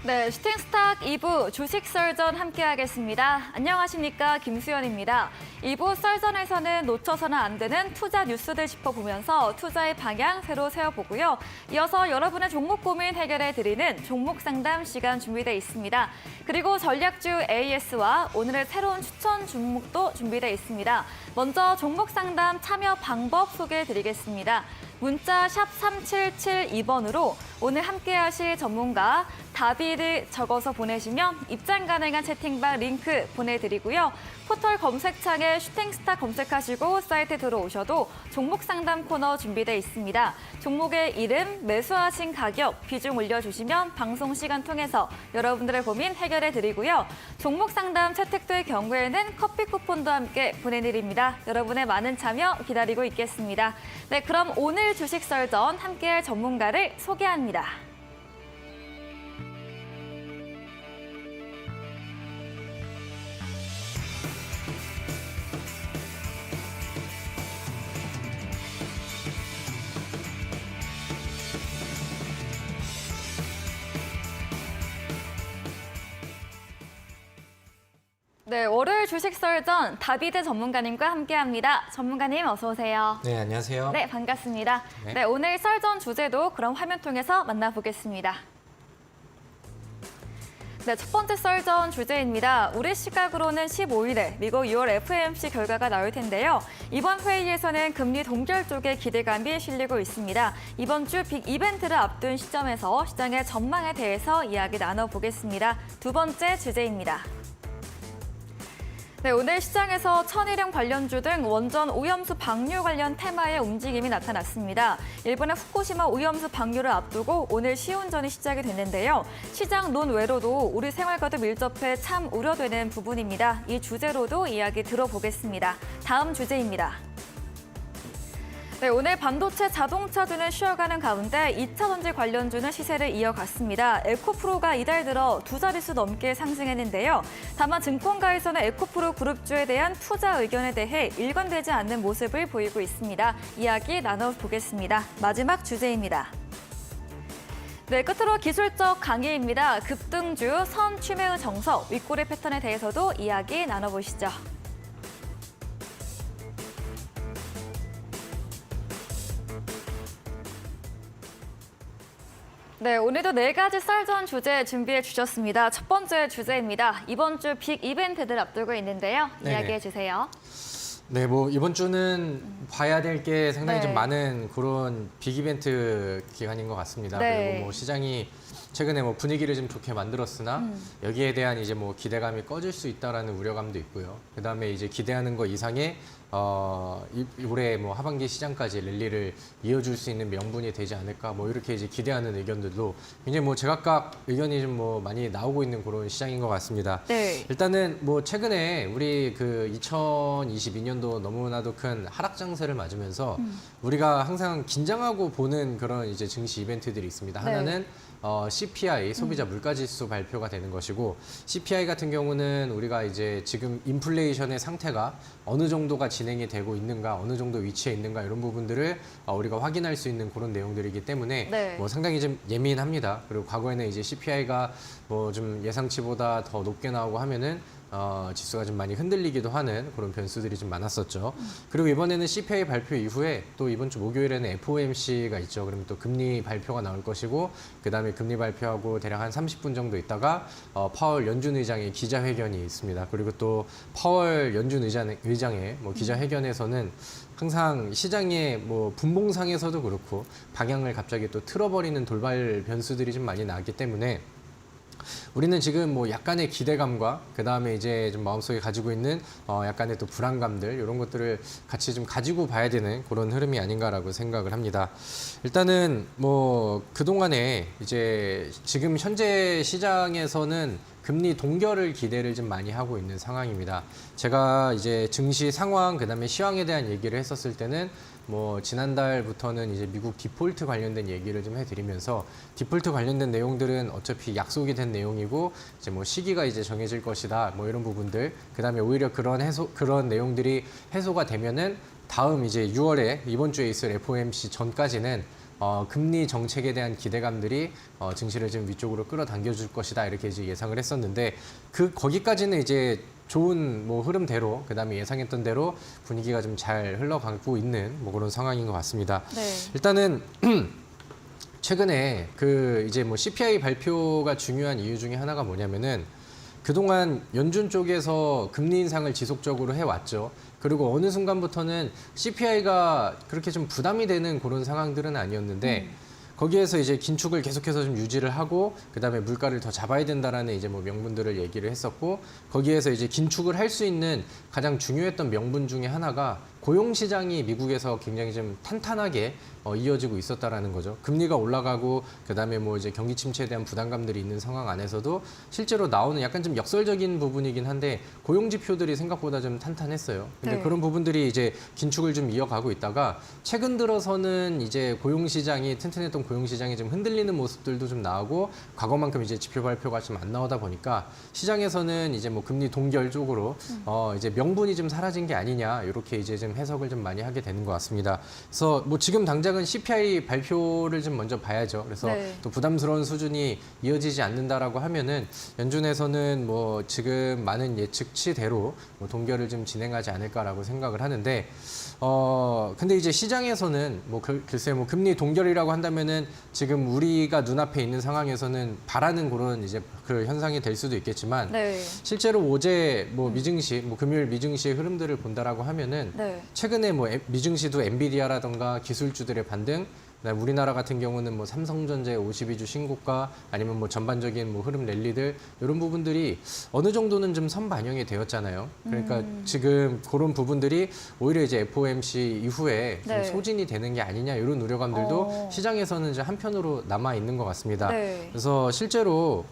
네, 슈팅스탁 2부 주식 썰전 함께하겠습니다. 안녕하십니까, 김수연입니다. 2부 썰전에서는 놓쳐서는 안 되는 투자 뉴스들 짚어보면서 투자의 방향 새로 세워보고요. 이어서 여러분의 종목 고민 해결해드리는 종목 상담 시간 준비되어 있습니다. 그리고 전략주 AS와 오늘의 새로운 추천 종목도 준비되어 있습니다. 먼저 종목 상담 참여 방법 소개해드리겠습니다. 문자 샵 3772번으로 오늘 함께하실 전문가 답이를 적어서 보내시면 입장 가능한 채팅방 링크 보내드리고요. 포털 검색창에 슈팅스타 검색하시고 사이트 들어오셔도 종목 상담 코너 준비되어 있습니다. 종목의 이름, 매수하신 가격, 비중 올려주시면 방송 시간 통해서 여러분들의 고민 해결해드리고요. 종목 상담 채택될 경우에는 커피 쿠폰도 함께 보내드립니다. 여러분의 많은 참여 기다리고 있겠습니다. 네, 그럼 오늘 주식 썰전 함께할 전문가를 소개합니다. 네, 월요일 주식 썰전 다비드 전문가님과 함께합니다. 전문가님 어서 오세요. 네, 안녕하세요. 네, 반갑습니다. 네. 네, 오늘 썰전 주제도 그럼 화면 통해서 만나보겠습니다. 네, 첫 번째 썰전 주제입니다. 우리 시각으로는 15일에 미국 6월 FOMC 결과가 나올 텐데요. 이번 회의에서는 금리 동결 쪽에 기대감이 실리고 있습니다. 이번 주 빅 이벤트를 앞둔 시점에서 시장의 전망에 대해서 이야기 나눠보겠습니다. 두 번째 주제입니다. 네, 오늘 시장에서 천일염 관련주 등 원전 오염수 방류 관련 테마의 움직임이 나타났습니다. 일본의 후쿠시마 오염수 방류를 앞두고 오늘 시운전이 시작이 됐는데요. 시장 논외로도 우리 생활과도 밀접해 참 우려되는 부분입니다. 이 주제로도 이야기 들어보겠습니다. 다음 주제입니다. 네, 오늘 반도체 자동차주는 쉬어가는 가운데 2차 전지 관련주는 시세를 이어갔습니다. 에코프로가 이달 들어 두 자릿수 넘게 상승했는데요. 다만 증권가에서는 에코프로 그룹주에 대한 투자 의견에 대해 일관되지 않는 모습을 보이고 있습니다. 이야기 나눠보겠습니다. 마지막 주제입니다. 네, 끝으로 기술적 강의입니다. 급등주, 선 취매의 정석, 윗꼬리 패턴에 대해서도 이야기 나눠보시죠. 네, 오늘도 4가지 썰전 주제 준비해 주셨습니다. 첫 번째 주제입니다. 이번 주 빅 이벤트들 앞두고 있는데요. 이야기해 주세요. 네, 뭐 이번 주는 봐야 될 게 상당히 네. 좀 많은 그런 빅 이벤트 기간인 것 같습니다. 네. 그리고 뭐 시장이 최근에 뭐 분위기를 좀 좋게 만들었으나 여기에 대한 이제 뭐 기대감이 꺼질 수 있다라는 우려감도 있고요. 그다음에 이제 기대하는 것 이상의 올해 뭐 하반기 시장까지 랠리를 이어줄 수 있는 명분이 되지 않을까 뭐 이렇게 이제 기대하는 의견들도 굉장히 뭐 제각각 의견이 좀 뭐 많이 나오고 있는 그런 시장인 것 같습니다. 네. 일단은 뭐 최근에 우리 그 2022년도 너무나도 큰 하락 장세를 맞으면서 우리가 항상 긴장하고 보는 그런 이제 증시 이벤트들이 있습니다. 네. 하나는 CPI, 소비자 물가지수 발표가 되는 것이고 CPI 같은 경우는 우리가 이제 지금 인플레이션의 상태가 어느 정도가 진행이 되고 있는가, 어느 정도 위치에 있는가 이런 부분들을 우리가 확인할 수 있는 그런 내용들이기 때문에 네. 뭐 상당히 좀 예민합니다. 그리고 과거에는 이제 CPI가 뭐 좀 예상치보다 더 높게 나오고 하면은 지수가 좀 많이 흔들리기도 하는 그런 변수들이 좀 많았었죠. 그리고 이번에는 CPI 발표 이후에 또 이번 주 목요일에는 FOMC가 있죠. 그러면 또 금리 발표가 나올 것이고 그다음에 금리 발표하고 대략 한 30분 정도 있다가 파월 연준 의장의 기자회견이 있습니다. 그리고 또 파월 연준 의장의 뭐 기자회견에서는 항상 시장의 뭐 분봉상에서도 그렇고 방향을 갑자기 또 틀어버리는 돌발 변수들이 좀 많이 나기 때문에 우리는 지금 뭐 약간의 기대감과 그 다음에 이제 좀 마음속에 가지고 있는 약간의 또 불안감들 이런 것들을 같이 좀 가지고 봐야 되는 그런 흐름이 아닌가라고 생각을 합니다. 일단은 뭐 그동안에 이제 지금 현재 시장에서는 금리 동결을 기대를 좀 많이 하고 있는 상황입니다. 제가 이제 증시 상황 그다음에 시황에 대한 얘기를 했었을 때는 뭐 지난달부터는 이제 미국 디폴트 관련된 얘기를 좀 해드리면서 디폴트 관련된 내용들은 어차피 약속이 된 내용이고 이제 뭐 시기가 이제 정해질 것이다 뭐 이런 부분들 그다음에 오히려 그런 내용들이 해소가 되면은 다음 이제 6월에 이번 주에 있을 FOMC 전까지는 금리 정책에 대한 기대감들이 증시를 지금 위쪽으로 끌어당겨줄 것이다 이렇게 이제 예상을 했었는데 거기까지는 이제 좋은 뭐 흐름대로 그다음에 예상했던 대로 분위기가 좀 잘 흘러가고 있는 뭐 그런 상황인 것 같습니다. 네. 일단은 최근에 이제 뭐 CPI 발표가 중요한 이유 중에 하나가 뭐냐면은 그동안 연준 쪽에서 금리 인상을 지속적으로 해왔죠. 그리고 어느 순간부터는 CPI가 그렇게 좀 부담이 되는 그런 상황들은 아니었는데 거기에서 이제 긴축을 계속해서 좀 유지를 하고 그다음에 물가를 더 잡아야 된다라는 이제 뭐 명분들을 얘기를 했었고 거기에서 이제 긴축을 할 수 있는 가장 중요했던 명분 중에 하나가 고용 시장이 미국에서 굉장히 좀 탄탄하게 이어지고 있었다라는 거죠. 금리가 올라가고 그다음에 뭐 이제 경기 침체에 대한 부담감들이 있는 상황 안에서도 실제로 나오는 약간 좀 역설적인 부분이긴 한데 고용 지표들이 생각보다 좀 탄탄했어요. 근데 네. 그런 부분들이 이제 긴축을 좀 이어가고 있다가 최근 들어서는 이제 고용 시장이 튼튼했던 고용 시장이 좀 흔들리는 모습들도 좀 나오고 과거만큼 이제 지표 발표가 좀 안 나오다 보니까 시장에서는 이제 뭐 금리 동결 쪽으로 이제 명분이 좀 사라진 게 아니냐 이렇게 이제 좀 해석을 좀 많이 하게 되는 것 같습니다. 그래서 뭐 지금 당장은 CPI 발표를 좀 먼저 봐야죠. 그래서 네. 또 부담스러운 수준이 이어지지 않는다라고 하면은 연준에서는 뭐 지금 많은 예측치대로 뭐 동결을 좀 진행하지 않을까라고 생각을 하는데 근데 이제 시장에서는 뭐 글쎄 뭐 금리 동결이라고 한다면은 지금 우리가 눈앞에 있는 상황에서는 바라는 그런 이제 그 현상이 될 수도 있겠지만 네. 실제로 어제 뭐 미증시, 뭐 금요일 미증시의 흐름들을 본다라고 하면은 네. 최근에 뭐 미증시도 엔비디아라던가 기술주들의 반등, 그다음에 우리나라 같은 경우는 뭐 삼성전자의 52주 신고가 아니면 뭐 전반적인 뭐 흐름 랠리들 이런 부분들이 어느 정도는 좀 선반영이 되었잖아요. 그러니까 지금 그런 부분들이 오히려 이제 FOMC 이후에 좀 네. 소진이 되는 게 아니냐 이런 우려감들도 어. 시장에서는 이제 한편으로 남아 있는 것 같습니다. 네. 그래서 실제로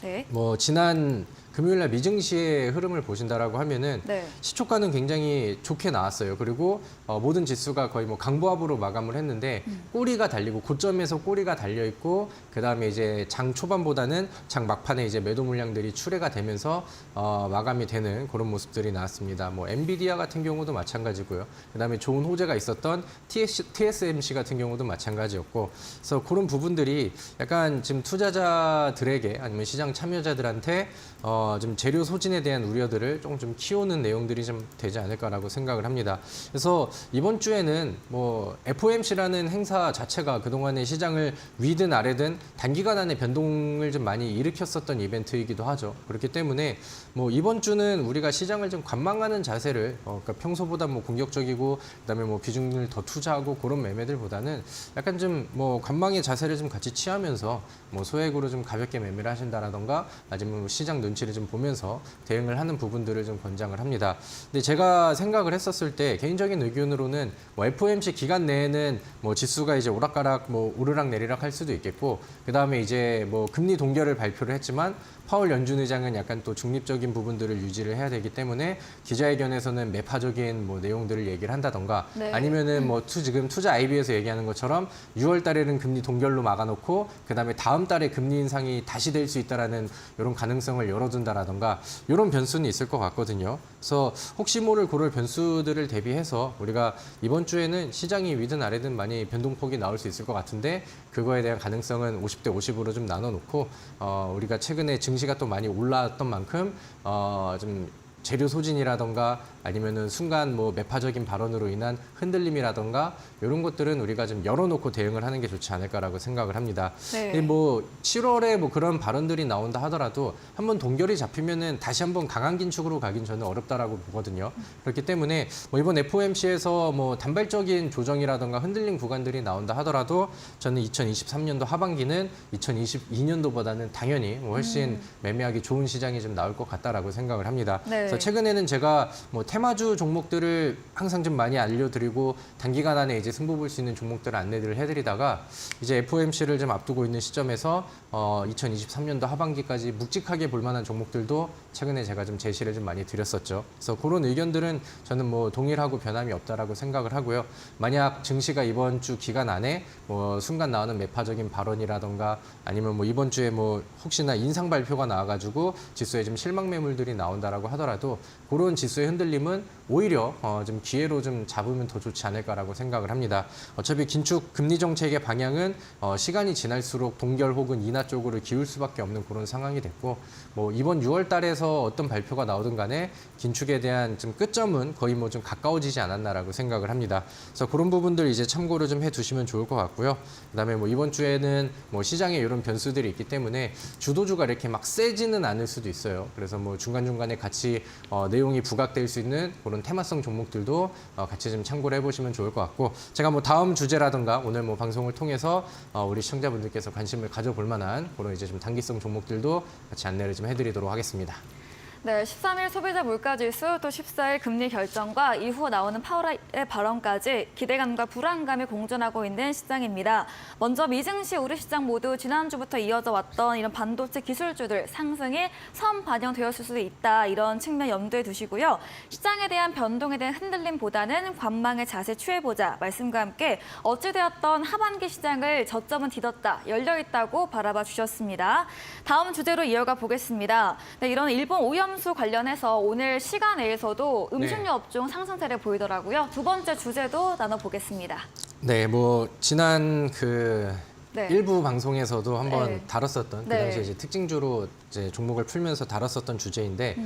네. 뭐 지난 금요일 날 미증시의 흐름을 보신다라고 하면은 네. 시초가는 굉장히 좋게 나왔어요. 그리고 모든 지수가 거의 뭐 강보합으로 마감을 했는데 꼬리가 달리고 고점에서 꼬리가 달려 있고 그다음에 이제 장 초반보다는 장 막판에 이제 매도 물량들이 출회가 되면서 마감이 되는 그런 모습들이 나왔습니다. 뭐 엔비디아 같은 경우도 마찬가지고요. 그다음에 좋은 호재가 있었던 TSMC 같은 경우도 마찬가지였고 그래서 그런 부분들이 약간 지금 투자자들에게 아니면 시장 참여자들한테 좀 재료 소진에 대한 우려들을 조금 좀 키우는 내용들이 좀 되지 않을까라고 생각을 합니다. 그래서 이번 주에는 뭐 FOMC라는 행사 자체가 그동안의 시장을 위든 아래든 단기간 안에 변동을 좀 많이 일으켰었던 이벤트이기도 하죠. 그렇기 때문에 뭐 이번 주는 우리가 시장을 좀 관망하는 자세를 그러니까 평소보다 뭐 공격적이고 그다음에 뭐 비중을 더 투자하고 그런 매매들보다는 약간 좀 뭐 관망의 자세를 좀 같이 취하면서 뭐 소액으로 좀 가볍게 매매를 하신다라던가 아니면 뭐 시장 눈치를 좀 보면서 대응을 하는 부분들을 좀 권장을 합니다. 근데 제가 생각을 했었을 때 개인적인 의견으로는 뭐 FOMC 기간 내에는 뭐 지수가 이제 오락가락 뭐 오르락 내리락 할 수도 있겠고 그다음에 이제 뭐 금리 동결을 발표를 했지만 파월 연준 의장은 약간 또 중립적인 부분들을 유지를 해야 되기 때문에 기자회견에서는 매파적인 뭐 내용들을 얘기를 한다던가 네. 아니면은 뭐 지금 투자 IB에서 얘기하는 것처럼 6월 달에는 금리 동결로 막아놓고 그다음에 다음 달에 금리 인상이 다시 될 수 있다라는 이런 가능성을 열어둔다라던가 이런 변수는 있을 것 같거든요. 그래서 혹시 모를 그럴 변수들을 대비해서 우리가 이번 주에는 시장이 위든 아래든 많이 변동폭이 나올 수 있을 것 같은데 그거에 대한 가능성은 50대 50으로 좀 나눠놓고 우리가 최근에 증시가 또 많이 올라왔던 만큼 좀 재료 소진이라던가 아니면은 순간 뭐 매파적인 발언으로 인한 흔들림이라던가 이런 것들은 우리가 좀 열어놓고 대응을 하는 게 좋지 않을까라고 생각을 합니다. 네. 뭐 7월에 뭐 그런 발언들이 나온다 하더라도 한번 동결이 잡히면은 다시 한번 강한 긴축으로 가긴 저는 어렵다라고 보거든요. 그렇기 때문에 뭐 이번 FOMC에서 뭐 단발적인 조정이라던가 흔들림 구간들이 나온다 하더라도 저는 2023년도 하반기는 2022년도보다는 당연히 뭐 훨씬 매매하기 좋은 시장이 좀 나올 것 같다라고 생각을 합니다. 네. 그래서 최근에는 제가 뭐 테마주 종목들을 항상 좀 많이 알려드리고 단기간 안에 이제 승부 볼 수 있는 종목들을 안내들을 해드리다가 이제 FOMC를 좀 앞두고 있는 시점에서 2023년도 하반기까지 묵직하게 볼 만한 종목들도 최근에 제가 좀 제시를 좀 많이 드렸었죠. 그래서 그런 의견들은 저는 뭐 동일하고 변함이 없다라고 생각을 하고요. 만약 증시가 이번 주 기간 안에 뭐 순간 나오는 매파적인 발언이라던가 아니면 뭐 이번 주에 뭐 혹시나 인상 발표가 나와가지고 지수에 좀 실망 매물들이 나온다라고 하더라도 하더라도 그런 지수의 흔들림은 오히려 좀 기회로 좀 잡으면 더 좋지 않을까라고 생각을 합니다. 어차피 긴축 금리 정책의 방향은 시간이 지날수록 동결 혹은 인하 쪽으로 기울 수밖에 없는 그런 상황이 됐고 뭐 이번 6월 달에서 어떤 발표가 나오든 간에 긴축에 대한 좀 끝점은 거의 뭐 좀 가까워지지 않았나라고 생각을 합니다. 그래서 그런 부분들 이제 참고를 좀 해두시면 좋을 것 같고요. 그다음에 뭐 이번 주에는 뭐 시장에 이런 변수들이 있기 때문에 주도주가 이렇게 막 세지는 않을 수도 있어요. 그래서 뭐 중간중간에 같이 내용이 부각될 수 있는 그런 테마성 종목들도 같이 좀 참고를 해보시면 좋을 것 같고 제가 뭐 다음 주제라든가 오늘 뭐 방송을 통해서 우리 시청자분들께서 관심을 가져볼 만한 그런 이제 좀 단기성 종목들도 같이 안내를 좀 해드리도록 하겠습니다. 네, 13일 소비자 물가지수 또 14일 금리 결정과 이후 나오는 파월의 발언까지 기대감과 불안감이 공존하고 있는 시장입니다. 먼저 미증시 우리 시장 모두 지난주부터 이어져 왔던 이런 반도체 기술주들 상승이 선반영되었을 수도 있다. 이런 측면 염두에 두시고요. 시장에 대한 변동에 대한 흔들림보다는 관망의 자세 취해보자 말씀과 함께 어찌되었던 하반기 시장을 저점은 뒤덮다, 열려있다고 바라봐 주셨습니다. 다음 주제로 이어가 보겠습니다. 네, 이런 일본 오염 수 관련해서 오늘 시간 내에서도 음식료 네. 업종 상승세를 보이더라고요. 두 번째 주제도 나눠보겠습니다. 네, 뭐 지난 네. 일부 방송에서도 한번 네. 다뤘었던 그 네. 당시에 이제 특징주로 이제 종목을 풀면서 다뤘었던 주제인데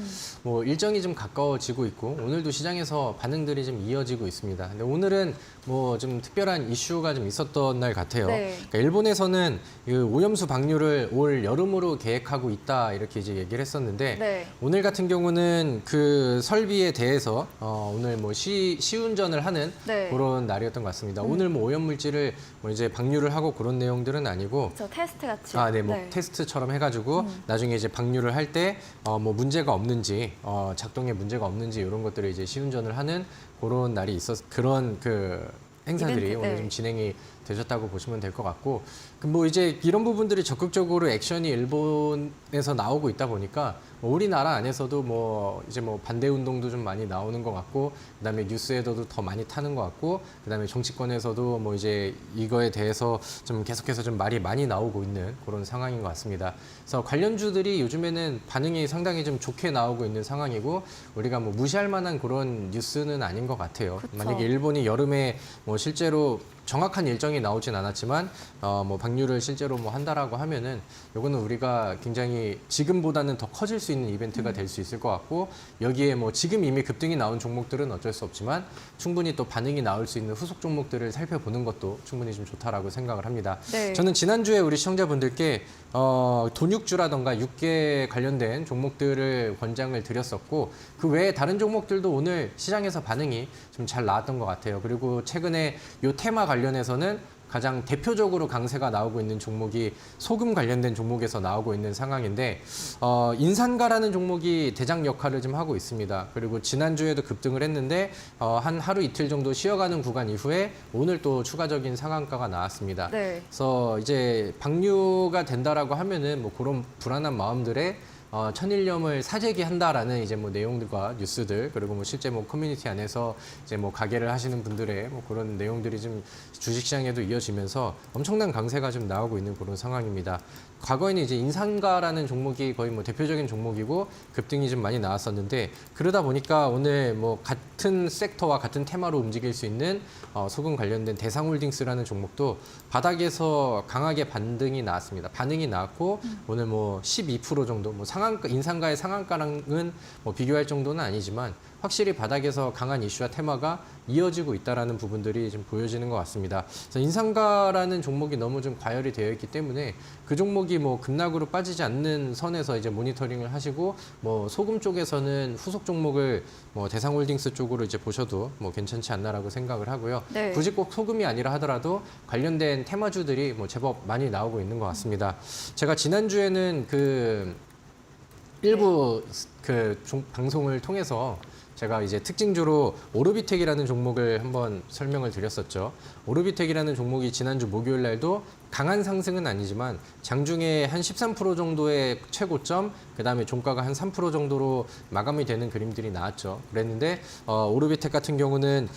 뭐 일정이 좀 가까워지고 있고 오늘도 시장에서 반응들이 좀 이어지고 있습니다. 근데 오늘은 뭐 좀 특별한 이슈가 좀 있었던 날 같아요. 네. 그러니까 일본에서는 그 오염수 방류를 올 여름으로 계획하고 있다 이렇게 이제 얘기를 했었는데 네. 오늘 같은 경우는 그 설비에 대해서 오늘 뭐 시운전을 하는 네. 그런 날이었던 것 같습니다. 오늘 뭐 오염 물질을 뭐 이제 방류를 하고 그런 내용들은 아니고 저 테스트 같이. 네, 뭐 테스트처럼 해가지고 나중에 이제 방류를 할 때 뭐 문제가 없는지 작동에 문제가 없는지 이런 것들을 이제 시운전을 하는 그런 날이 그런 그 행사들이 이벤트, 오늘 네. 좀 진행이 되셨다고 보시면 될 것 같고 뭐 이제 이런 부분들이 적극적으로 액션이 일본에서 나오고 있다 보니까 뭐 우리나라 안에서도 뭐 이제 뭐 반대 운동도 좀 많이 나오는 것 같고 그다음에 뉴스에도 더 많이 타는 것 같고 그다음에 정치권에서도 뭐 이제 이거에 대해서 좀 계속해서 좀 말이 많이 나오고 있는 그런 상황인 것 같습니다. 그래서 관련주들이 요즘에는 반응이 상당히 좀 좋게 나오고 있는 상황이고 우리가 뭐 무시할 만한 그런 뉴스는 아닌 것 같아요. 그쵸. 만약에 일본이 여름에 뭐 실제로 정확한 일정이 나오진 않았지만 뭐 방류를 실제로 뭐 한다라고 하면은 요거는 우리가 굉장히 지금보다는 더 커질 수 있는 이벤트가 될 수 있을 것 같고 여기에 뭐 지금 이미 급등이 나온 종목들은 어쩔 수 없지만 충분히 또 반응이 나올 수 있는 후속 종목들을 살펴보는 것도 충분히 좀 좋다라고 생각을 합니다. 네. 저는 지난주에 우리 시청자분들께 돈육주라던가 육계 관련된 종목들을 권장을 드렸었고 그 외에 다른 종목들도 오늘 시장에서 반응이 좀 잘 나왔던 것 같아요. 그리고 최근에 요 테마 관련해서는 가장 대표적으로 강세가 나오고 있는 종목이 소금 관련된 종목에서 나오고 있는 상황인데 인산가라는 종목이 대장 역할을 좀 하고 있습니다. 그리고 지난주에도 급등을 했는데 한 하루 이틀 정도 쉬어가는 구간 이후에 오늘 또 추가적인 상한가가 나왔습니다. 네. 그래서 이제 방류가 된다라고 하면은 뭐 그런 불안한 마음들에 천일염을 사재기한다라는 이제 뭐 내용들과 뉴스들 그리고 뭐 실제 뭐 커뮤니티 안에서 이제 뭐 가게를 하시는 분들의 뭐 그런 내용들이 좀 주식시장에도 이어지면서 엄청난 강세가 좀 나오고 있는 그런 상황입니다. 과거에는 이제 인산가라는 종목이 거의 뭐 대표적인 종목이고 급등이 좀 많이 나왔었는데 그러다 보니까 오늘 뭐 같은 섹터와 같은 테마로 움직일 수 있는 소금 관련된 대상홀딩스라는 종목도 바닥에서 강하게 반등이 나왔습니다. 반응이 나왔고 오늘 뭐 12% 정도 뭐 인산가의 상한가랑은 뭐 비교할 정도는 아니지만 확실히 바닥에서 강한 이슈와 테마가 이어지고 있다라는 부분들이 좀 보여지는 것 같습니다. 그래서 인산가라는 종목이 너무 좀 과열이 되어 있기 때문에 그 종목이 뭐 급락으로 빠지지 않는 선에서 이제 모니터링을 하시고 뭐 소금 쪽에서는 후속 종목을 뭐 대상홀딩스 쪽으로 이제 보셔도 뭐 괜찮지 않나라고 생각을 하고요. 네. 굳이 꼭 소금이 아니라 하더라도 관련된 테마주들이 뭐 제법 많이 나오고 있는 것 같습니다. 제가 지난주에는 일부 방송을 통해서 제가 이제 특징주로 오르비텍이라는 종목을 한번 설명을 드렸었죠. 오르비텍이라는 종목이 지난주 목요일 날도 강한 상승은 아니지만 장중에 한 13% 정도의 최고점, 그다음에 종가가 한 3% 정도로 마감이 되는 그림들이 나왔죠. 그랬는데 오르비텍 같은 경우는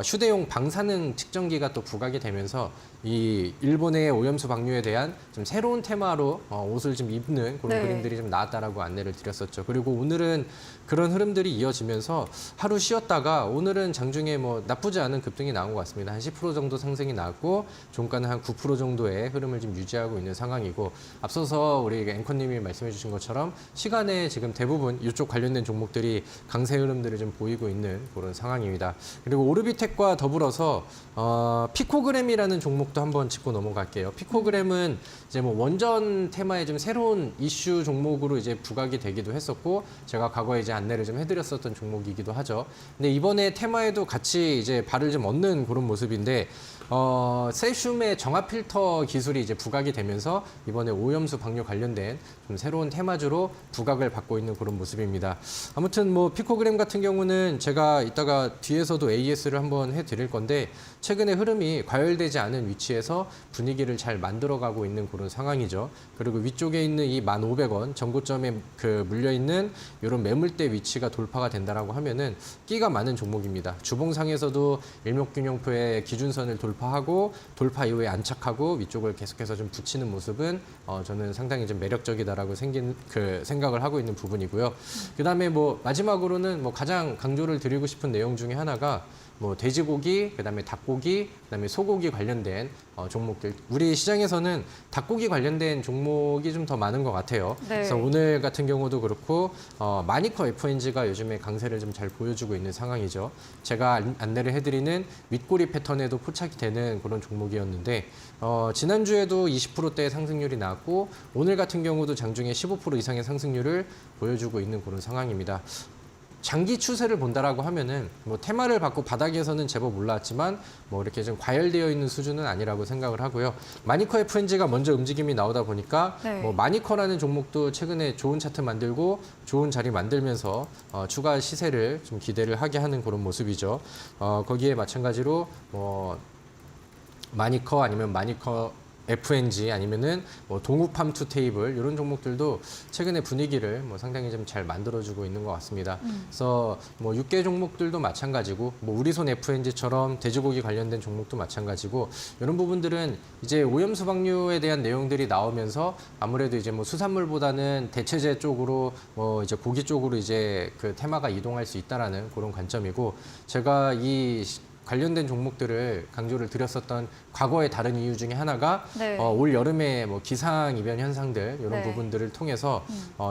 휴대용 방사능 측정기가 또 부각이 되면서 이 일본의 오염수 방류에 대한 좀 새로운 테마로 옷을 좀 입는 그런 네. 그림들이 좀 나왔다라고 안내를 드렸었죠. 그리고 오늘은 그런 흐름들이 이어지면서 하루 쉬었다가 오늘은 장중에 뭐 나쁘지 않은 급등이 나온 것 같습니다. 한 10% 정도 상승이 나왔고 종가는 한 9% 정도의 흐름을 좀 유지하고 있는 상황이고 앞서서 우리 앵커님이 말씀해 주신 것처럼 시간에 지금 대부분 이쪽 관련된 종목들이 강세 흐름들을 좀 보이고 있는 그런 상황입니다. 그리고 오르비텍과 더불어서 피코그램이라는 종목도 한번 짚고 넘어갈게요. 피코그램은 이제 뭐 원전 테마의 좀 새로운 이슈 종목으로 이제 부각이 되기도 했었고 제가 과거에 이제 안내를 좀 해드렸었던 종목이기도 하죠. 근데 이번에 테마에도 같이 이제 발을 좀 얻는 그런 모습인데 세슘의 정화 필터 기술이 이제 부각이 되면서 이번에 오염수 방류 관련된 좀 새로운 테마주로 부각을 받고 있는 그런 모습입니다. 아무튼 뭐 피코그램 같은 경우는 제가 이따가 뒤에서도 AS를 한번 해드릴 건데 최근에 흐름이 과열되지 않은 위치에서 분위기를 잘 만들어가고 있는 그런 상황이죠. 그리고 위쪽에 있는 이 1,500원 전고점에 그 물려있는 이런 매물대 위치가 돌파가 된다라고 하면은 끼가 많은 종목입니다. 주봉상에서도 일목균형표의 기준선을 돌파하고 돌파 이후에 안착하고 위쪽을 계속해서 좀 붙이는 모습은 저는 상당히 좀 매력적이다라고 생각을 하고 있는 부분이고요. 그다음에 뭐 마지막으로는 뭐 가장 강조를 드리고 싶은 내용 중에 하나가 뭐 돼지고기, 그다음에 닭고기, 그다음에 소고기 관련된 종목들. 우리 시장에서는 닭고기 관련된 종목이 좀 더 많은 것 같아요. 네. 그래서 오늘 같은 경우도 그렇고 마니커 FNG가 요즘에 강세를 좀 잘 보여주고 있는 상황이죠. 제가 안내를 해드리는 윗꼬리 패턴에도 포착이 되는 그런 종목이었는데 지난주에도 20%대의 상승률이 나왔고 오늘 같은 경우도 장중에 15% 이상의 상승률을 보여주고 있는 그런 상황입니다. 장기 추세를 본다라고 하면은 뭐 테마를 받고 바닥에서는 제법 올라왔지만 뭐 이렇게 좀 과열되어 있는 수준은 아니라고 생각을 하고요. 마니커 FNG가 먼저 움직임이 나오다 보니까 네. 뭐 마니커라는 종목도 최근에 좋은 차트 만들고 좋은 자리 만들면서 추가 시세를 좀 기대를 하게 하는 그런 모습이죠. 거기에 마찬가지로 뭐 마니커 아니면 마니커 FNG 아니면은 뭐 동우팜 투 테이블 이런 종목들도 최근에 분위기를 뭐 상당히 좀 잘 만들어주고 있는 것 같습니다. 그래서 뭐 육계 종목들도 마찬가지고 뭐 우리손 FNG처럼 돼지고기 관련된 종목도 마찬가지고 이런 부분들은 이제 오염수 방류에 대한 내용들이 나오면서 아무래도 이제 뭐 수산물보다는 대체재 쪽으로 뭐 이제 고기 쪽으로 이제 그 테마가 이동할 수 있다라는 그런 관점이고 제가 이 관련된 종목들을 강조를 드렸었던 과거의 다른 이유 중에 하나가 네. 올 여름에 뭐 기상 이변 현상들 이런 네. 부분들을 통해서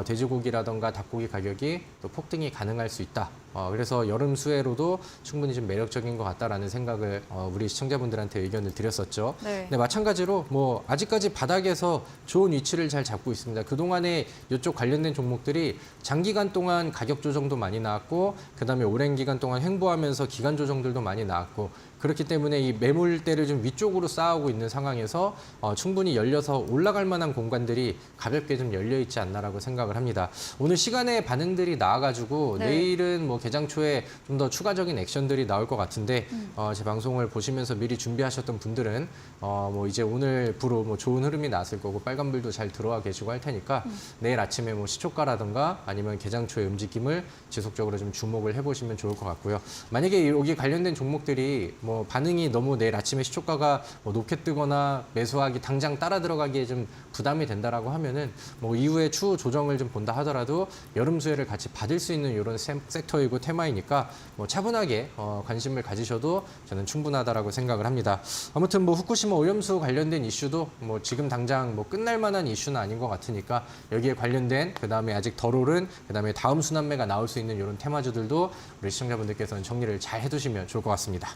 돼지고기라던가 닭고기 가격이 또 폭등이 가능할 수 있다. 그래서 여름 수혜로도 충분히 좀 매력적인 것 같다라는 생각을 우리 시청자분들한테 의견을 드렸었죠. 네. 네, 마찬가지로 뭐 아직까지 바닥에서 좋은 위치를 잘 잡고 있습니다. 그동안에 이쪽 관련된 종목들이 장기간 동안 가격 조정도 많이 나왔고 그다음에 오랜 기간 동안 횡보하면서 기간 조정들도 많이 나왔고 그렇기 때문에 이 매물대를 좀 위쪽으로 쌓아오고 있는 상황에서 충분히 열려서 올라갈 만한 공간들이 가볍게 좀 열려 있지 않나라고 생각을 합니다. 오늘 시간에 반응들이 나와가지고 네. 내일은 뭐 개장 초에 좀 더 추가적인 액션들이 나올 것 같은데 제 방송을 보시면서 미리 준비하셨던 분들은 뭐 이제 오늘부로 뭐 좋은 흐름이 나왔을 거고 빨간불도 잘 들어와 계시고 할 테니까 내일 아침에 뭐 시초가라든가 아니면 개장 초의 움직임을 지속적으로 좀 주목을 해보시면 좋을 것 같고요. 만약에 여기 관련된 종목들이 뭐 반응이 너무 내일 아침에 시초가가 뭐 높게 뜨거나 매수하기 당장 따라 들어가기에 좀 부담이 된다라고 하면은 뭐 이후에 추후 조정을 좀 본다 하더라도 여름 수혜를 같이 받을 수 있는 이런 섹터이고 테마이니까 뭐 차분하게 관심을 가지셔도 저는 충분하다라고 생각을 합니다. 아무튼 뭐 후쿠시마 오염수 관련된 이슈도 뭐 지금 당장 뭐 끝날 만한 이슈는 아닌 것 같으니까 여기에 관련된 그다음에 아직 덜 오른 그다음에 다음 순환매가 나올 수 있는 이런 테마주들도 우리 시청자분들께서는 정리를 잘 해두시면 좋을 것 같습니다.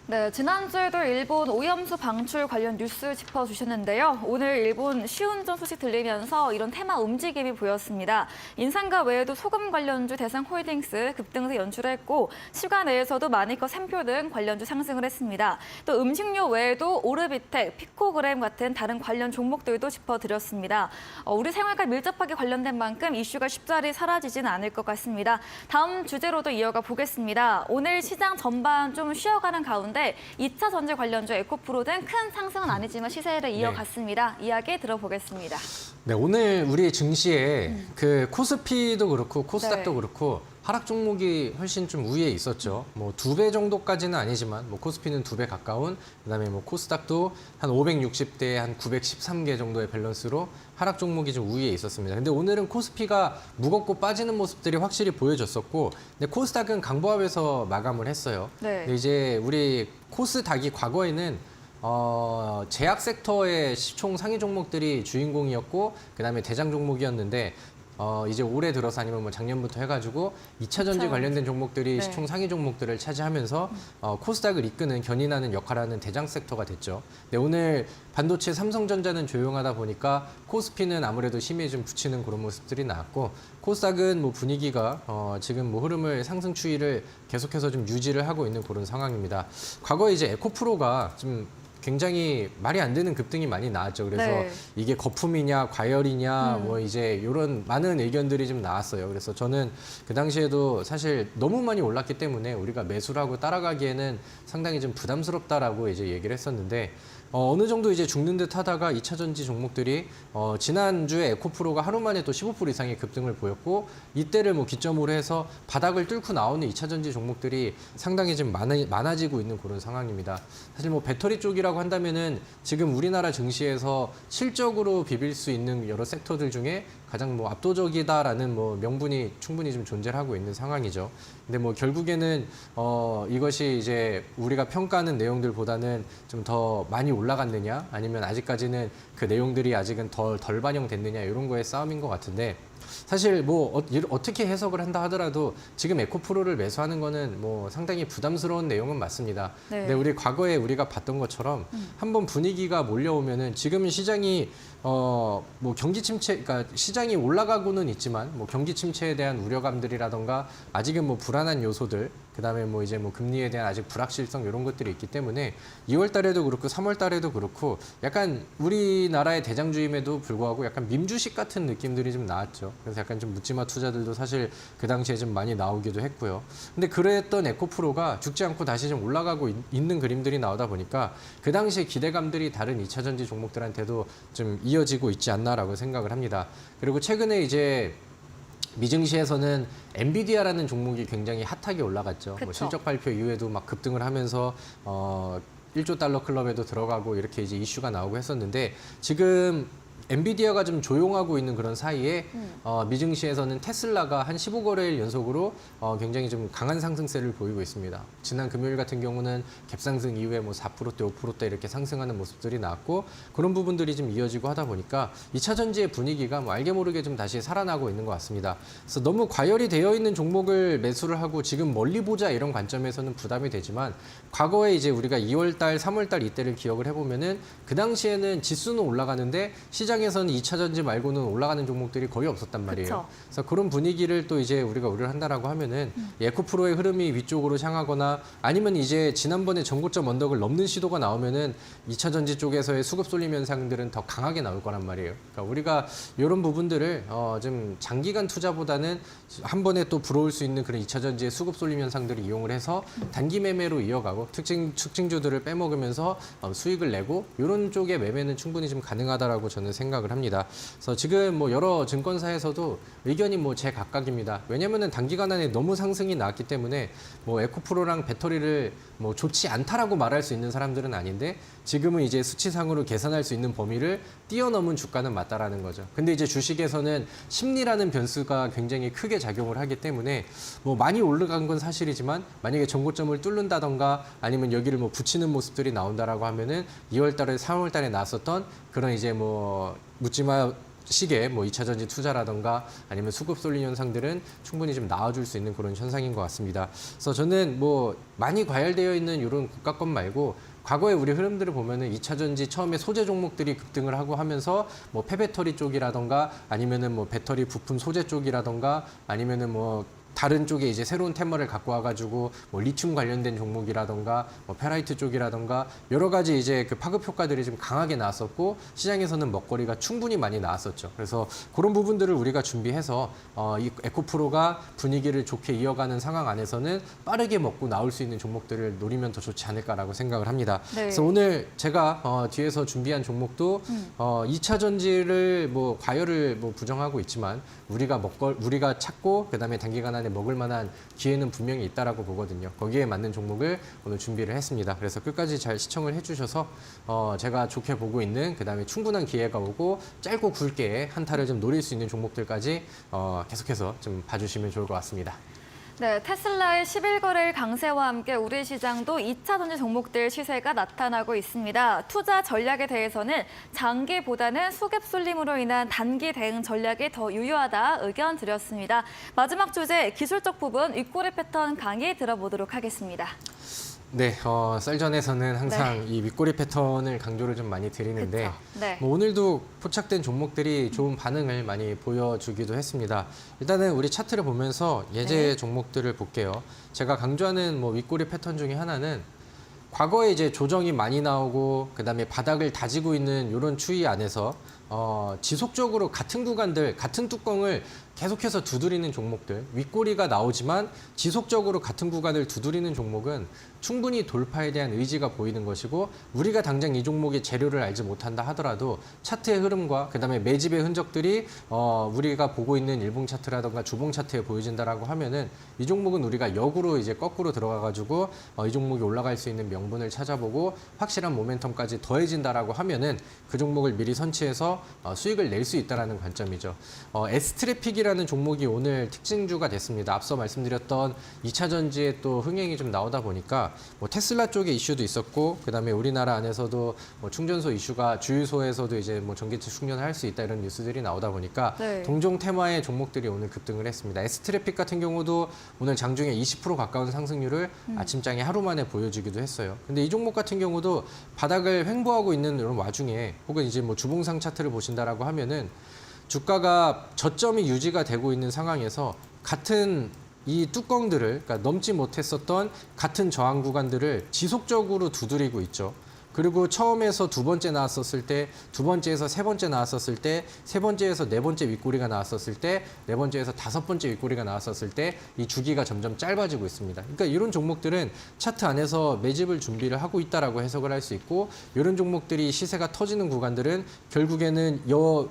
네, 지난주에도 일본 오염수 방출 관련 뉴스 짚어주셨는데요. 오늘 일본 시운전 소식 들리면서 이런 테마 움직임이 보였습니다. 인상가 외에도 소금 관련주 대상홀딩스 급등세 연출했고 시가 내에서도 마니커 샘표 등 관련주 상승을 했습니다. 또 음식료 외에도 오르비텍, 피코그램 같은 다른 관련 종목들도 짚어드렸습니다. 우리 생활과 밀접하게 관련된 만큼 이슈가 쉽사리 사라지진 않을 것 같습니다. 다음 주제로도 이어가 보겠습니다. 오늘 시장 전반 좀 쉬어가는 가운데 있었는데 2차 전지 관련주 에코프로 등 큰 상승은 아니지만 시세를 이어갔습니다. 이야기 들어보겠습니다. 네, 오늘 우리 증시에 그 코스피도 그렇고 코스닥도 네. 그렇고 하락 종목이 훨씬 좀 우위에 있었죠. 뭐 2배 정도까지는 아니지만 뭐 코스피는 2배 가까운, 그다음에 뭐 코스닥도 한 560대 한 913개 정도의 밸런스로 하락 종목이 좀 우위에 있었습니다. 근데 오늘은 코스피가 무겁고 빠지는 모습들이 확실히 보여졌었고, 근데 코스닥은 강보합에서 마감을 했어요. 네. 근데 이제 우리 코스닥이 과거에는 제약 섹터의 총 상위 종목들이 주인공이었고, 그다음에 대장 종목이었는데 이제 올해 들어서 아니면 뭐 작년부터 해가지고 2차 전지 그쵸. 관련된 종목들이 네. 시총 상위 종목들을 차지하면서 코스닥을 이끄는 견인하는 역할하는 대장 섹터가 됐죠. 근데 오늘 반도체 삼성전자는 조용하다 보니까 코스피는 아무래도 힘이 좀 붙이는 그런 모습들이 나왔고, 코스닥은 뭐 분위기가 지금 뭐 흐름을 상승 추이를 계속해서 좀 유지를 하고 있는 그런 상황입니다. 과거에 이제 에코프로가 좀 굉장히 말이 안 되는 급등이 많이 나왔죠. 그래서 네. 이게 거품이냐 과열이냐 뭐 이제 이런 많은 의견들이 좀 나왔어요. 그래서 저는 그 당시에도 사실 너무 많이 올랐기 때문에 우리가 매수를 하고 따라가기에는 상당히 좀 부담스럽다라고 이제 얘기를 했었는데, 어느 정도 이제 죽는 듯 하다가 2차 전지 종목들이 지난주에 에코프로가 하루 만에 또 15% 이상의 급등을 보였고, 이때를 뭐 기점으로 해서 바닥을 뚫고 나오는 2차 전지 종목들이 상당히 좀 많아지고 있는 그런 상황입니다. 사실 뭐 배터리 쪽이라고 한다면은 지금 우리나라 증시에서 실적으로 비빌 수 있는 여러 섹터들 중에 가장 뭐 압도적이다라는 뭐 명분이 충분히 좀 존재를 하고 있는 상황이죠. 근데 뭐 결국에는 이것이 이제 우리가 평가하는 내용들보다는 좀 더 많이 올라갔느냐, 아니면 아직까지는 그 내용들이 아직은 덜 반영됐느냐, 이런 거의 싸움인 것 같은데, 사실 뭐 어떻게 해석을 한다 하더라도 지금 에코프로를 매수하는 거는 뭐 상당히 부담스러운 내용은 맞습니다. 네. 근데 우리 과거에 우리가 봤던 것처럼 한번 분위기가 몰려오면은 지금은 시장이 뭐 경기 침체, 그러니까 시장이 올라가고는 있지만 뭐 경기 침체에 대한 우려감들이라던가 아직은 뭐 불안한 요소들, 그다음에 뭐 이제 뭐 금리에 대한 아직 불확실성 이런 것들이 있기 때문에 2월 달에도 그렇고 3월 달에도 그렇고 약간 우리나라의 대장주임에도 불구하고 약간 밈주식 같은 느낌들이 좀 나왔죠. 그래서 약간 좀 묻지마 투자들도 사실 그 당시에 좀 많이 나오기도 했고요. 근데 그랬던 에코프로가 죽지 않고 다시 좀 올라가고 있는 그림들이 나오다 보니까 그 당시에 기대감들이 다른 2차 전지 종목들한테도 좀 이어지고 있지 않나라고 생각을 합니다. 그리고 최근에 이제 미증시에서는 엔비디아라는 종목이 굉장히 핫하게 올라갔죠. 뭐 그쵸. 실적 발표 이후에도 막 급등을 하면서 1조 달러 클럽에도 들어가고 이렇게 이제 이슈가 나오고 했었는데, 지금 엔비디아가 좀 조용하고 있는 그런 사이에 미증시에서는 테슬라가 한 15거래일 연속으로 굉장히 좀 강한 상승세를 보이고 있습니다. 지난 금요일 같은 경우는 갭상승 이후에 뭐 4%대, 5%대 이렇게 상승하는 모습들이 나왔고, 그런 부분들이 좀 이어지고 하다 보니까 2차 전지의 분위기가 뭐 알게 모르게 좀 다시 살아나고 있는 것 같습니다. 그래서 너무 과열이 되어 있는 종목을 매수를 하고 지금 멀리 보자 이런 관점에서는 부담이 되지만, 과거에 이제 우리가 2월 달, 3월 달 이때를 기억을 해보면은 그 당시에는 지수는 올라가는데 시장에서는 2차 전지 말고는 올라가는 종목들이 거의 없었단 말이에요. 그쵸. 그래서 그런 분위기를 또 이제 우리가 우려를 한다라고 하면은 에코프로의 흐름이 위쪽으로 향하거나, 아니면 이제 지난번에 전고점 언덕을 넘는 시도가 나오면은 2차 전지 쪽에서의 수급 쏠림 현상들은 더 강하게 나올 거란 말이에요. 그러니까 우리가 이런 부분들을 좀 장기간 투자보다는 한 번에 또 불어올 수 있는 그런 2차 전지의 수급 쏠림 현상들을 이용을 해서 단기 매매로 이어가고 특징주들을 빼먹으면서 수익을 내고, 이런 쪽의 매매는 충분히 좀 가능하다라고 저는 생각을 합니다. 그래서 지금 뭐 여러 증권사에서도 의견이 뭐 제각각입니다. 왜냐면은 단기간 안에 너무 상승이 나왔기 때문에 뭐 에코프로랑 배터리를 뭐 좋지 않다라고 말할 수 있는 사람들은 아닌데, 지금은 이제 수치상으로 계산할 수 있는 범위를 뛰어넘은 주가는 맞다라는 거죠. 근데 이제 주식에서는 심리라는 변수가 굉장히 크게 작용을 하기 때문에 뭐 많이 올라간 건 사실이지만, 만약에 전고점을 뚫는다던가 아니면 여기를 뭐 붙이는 모습들이 나온다라고 하면은 2월 달에 3월 달에 나왔었던 그런 이제 뭐 묻지마 시기에 뭐 2차 전지 투자라던가 아니면 수급 쏠림 현상들은 충분히 좀 나와줄 수 있는 그런 현상인 것 같습니다. 그래서 저는 뭐 많이 과열되어 있는 이런 국가권 말고, 과거에 우리 흐름들을 보면은 2차 전지 처음에 소재 종목들이 급등을 하고 하면서 뭐 폐배터리 쪽이라던가 아니면은 뭐 배터리 부품 소재 쪽이라던가 아니면은 뭐 다른 쪽에 이제 새로운 테마를 갖고 와가지고 뭐 리튬 관련된 종목이라던가 뭐 페라이트 쪽이라던가 여러 가지 이제 그 파급 효과들이 좀 강하게 나왔었고 시장에서는 먹거리가 충분히 많이 나왔었죠. 그래서 그런 부분들을 우리가 준비해서 이 에코프로가 분위기를 좋게 이어가는 상황 안에서는 빠르게 먹고 나올 수 있는 종목들을 노리면 더 좋지 않을까라고 생각을 합니다. 네. 그래서 오늘 제가 뒤에서 준비한 종목도 2차 전지를 뭐 과열을 뭐 부정하고 있지만 우리가 찾고 그다음에 단기간 안에 먹을 만한 기회는 분명히 있다라고 보거든요. 거기에 맞는 종목을 오늘 준비를 했습니다. 그래서 끝까지 잘 시청을 해주셔서 제가 좋게 보고 있는 그다음에 충분한 기회가 오고 짧고 굵게 한타를 좀 노릴 수 있는 종목들까지 계속해서 좀 봐주시면 좋을 것 같습니다. 네, 테슬라의 10일 강세와 함께 우리 시장도 2차 전지 종목들 시세가 나타나고 있습니다. 투자 전략에 대해서는 장기보다는 수급 쏠림으로 인한 단기 대응 전략이 더 유효하다 의견 드렸습니다. 마지막 주제 기술적 부분 윗꼬리 패턴 강의 들어보도록 하겠습니다. 네, 썰전에서는 항상 이 윗꼬리 패턴을 강조를 좀 많이 드리는데 그쵸. 네. 뭐 오늘도 포착된 종목들이 좋은 반응을 많이 보여주기도 했습니다. 일단은 우리 차트를 보면서 예제 종목들을 볼게요. 제가 강조하는 뭐 윗꼬리 패턴 중에 하나는 과거에 이제 조정이 많이 나오고 그다음에 바닥을 다지고 있는 이런 추이 안에서 지속적으로 같은 구간들, 같은 뚜껑을 계속해서 두드리는 종목들, 윗꼬리가 나오지만 지속적으로 같은 구간을 두드리는 종목은 충분히 돌파에 대한 의지가 보이는 것이고 우리가 당장 이 종목의 재료를 알지 못한다 하더라도 차트의 흐름과 그다음에 매집의 흔적들이 우리가 보고 있는 일봉 차트라든가 주봉 차트에 보여진다라고 하면은 이 종목은 우리가 역으로 이제 거꾸로 들어가가지고 이 종목이 올라갈 수 있는 명분을 찾아보고 확실한 모멘텀까지 더해진다라고 하면은 그 종목을 미리 선취해서 수익을 낼 수 있다라는 관점이죠. S트래픽이라는 종목이 오늘 특징주가 됐습니다. 앞서 말씀드렸던 2차 전지의 또 흥행이 좀 나오다 보니까 뭐 테슬라 쪽에 이슈도 있었고 그다음에 우리나라 안에서도 뭐 충전소 이슈가 주유소에서도 이제 뭐 전기차 충전을 할 수 있다 이런 뉴스들이 나오다 보니까 네. 동종 테마의 종목들이 오늘 급등을 했습니다. S트래픽 같은 경우도 오늘 장중에 20% 가까운 상승률을 아침장에 하루 만에 보여주기도 했어요. 근데 이 종목 같은 경우도 바닥을 횡보하고 있는 이런 와중에 혹은 이제 뭐 주봉상 차트를 보신다라고 하면은 주가가 저점이 유지가 되고 있는 상황에서 같은 이 뚜껑들을 그러니까 넘지 못했었던 같은 저항 구간들을 지속적으로 두드리고 있죠. 그리고 처음에서 두 번째 나왔었을 때, 두 번째에서 세 번째 나왔었을 때, 세 번째에서 네 번째 윗꼬리가 나왔었을 때, 네 번째에서 다섯 번째 윗꼬리가 나왔었을 때 이 주기가 점점 짧아지고 있습니다. 그러니까 이런 종목들은 차트 안에서 매집을 준비를 하고 있다라고 해석을 할 수 있고 이런 종목들이 시세가 터지는 구간들은 결국에는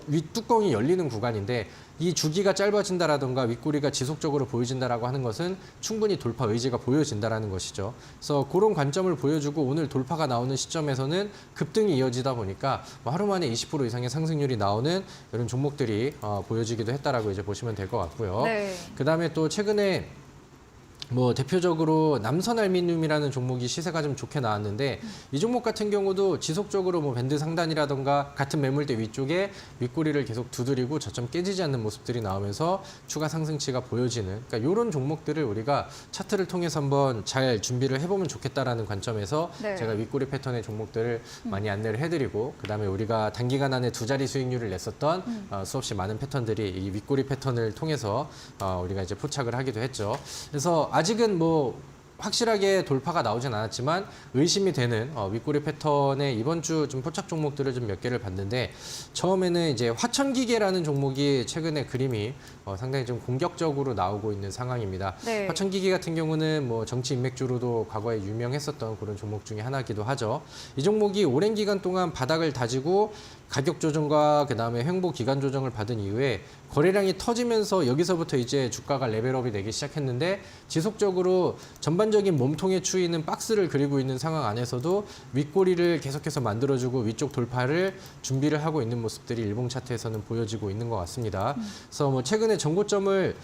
윗뚜껑이 열리는 구간인데 이 주기가 짧아진다라든가 윗꼬리가 지속적으로 보여진다라고 하는 것은 충분히 돌파 의지가 보여진다라는 것이죠. 그래서 그런 관점을 보여주고 오늘 돌파가 나오는 시점에서는 급등이 이어지다 보니까 뭐 하루 만에 20% 이상의 상승률이 나오는 이런 종목들이 보여지기도 했다라고 이제 보시면 될 것 같고요. 네. 그다음에 또 최근에 뭐 대표적으로 남선알미늄이라는 종목이 시세가 좀 좋게 나왔는데 이 종목 같은 경우도 지속적으로 뭐 밴드 상단이라던가 같은 매물대 위쪽에 윗꼬리를 계속 두드리고 저점 깨지지 않는 모습들이 나오면서 추가 상승치가 보여지는 그러니까 이런 종목들을 우리가 차트를 통해서 한번 잘 준비를 해보면 좋겠다라는 관점에서 네. 제가 윗꼬리 패턴의 종목들을 많이 안내를 해드리고 그다음에 우리가 단기간 안에 두 자리 수익률을 냈었던 수없이 많은 패턴들이 이 윗꼬리 패턴을 통해서 우리가 이제 포착을 하기도 했죠. 그래서 아직은 뭐 확실하게 돌파가 나오진 않았지만 의심이 되는 윗꼬리 패턴의 이번 주 좀 포착 종목들을 좀 몇 개를 봤는데 처음에는 이제 화천기계라는 종목이 최근에 그림이 상당히 좀 공격적으로 나오고 있는 상황입니다. 네. 화천기계 같은 경우는 뭐 정치 인맥주로도 과거에 유명했었던 그런 종목 중에 하나이기도 하죠. 이 종목이 오랜 기간 동안 바닥을 다지고 가격 조정과 그다음에 횡보 기간 조정을 받은 이후에 거래량이 터지면서 여기서부터 이제 주가가 레벨업이 되기 시작했는데 지속적으로 전반적인 몸통의 추이는 박스를 그리고 있는 상황 안에서도 윗꼬리를 계속해서 만들어주고 위쪽 돌파를 준비를 하고 있는 모습들이 일봉 차트에서는 보여지고 있는 것 같습니다. 그래서 뭐 최근에 전고점을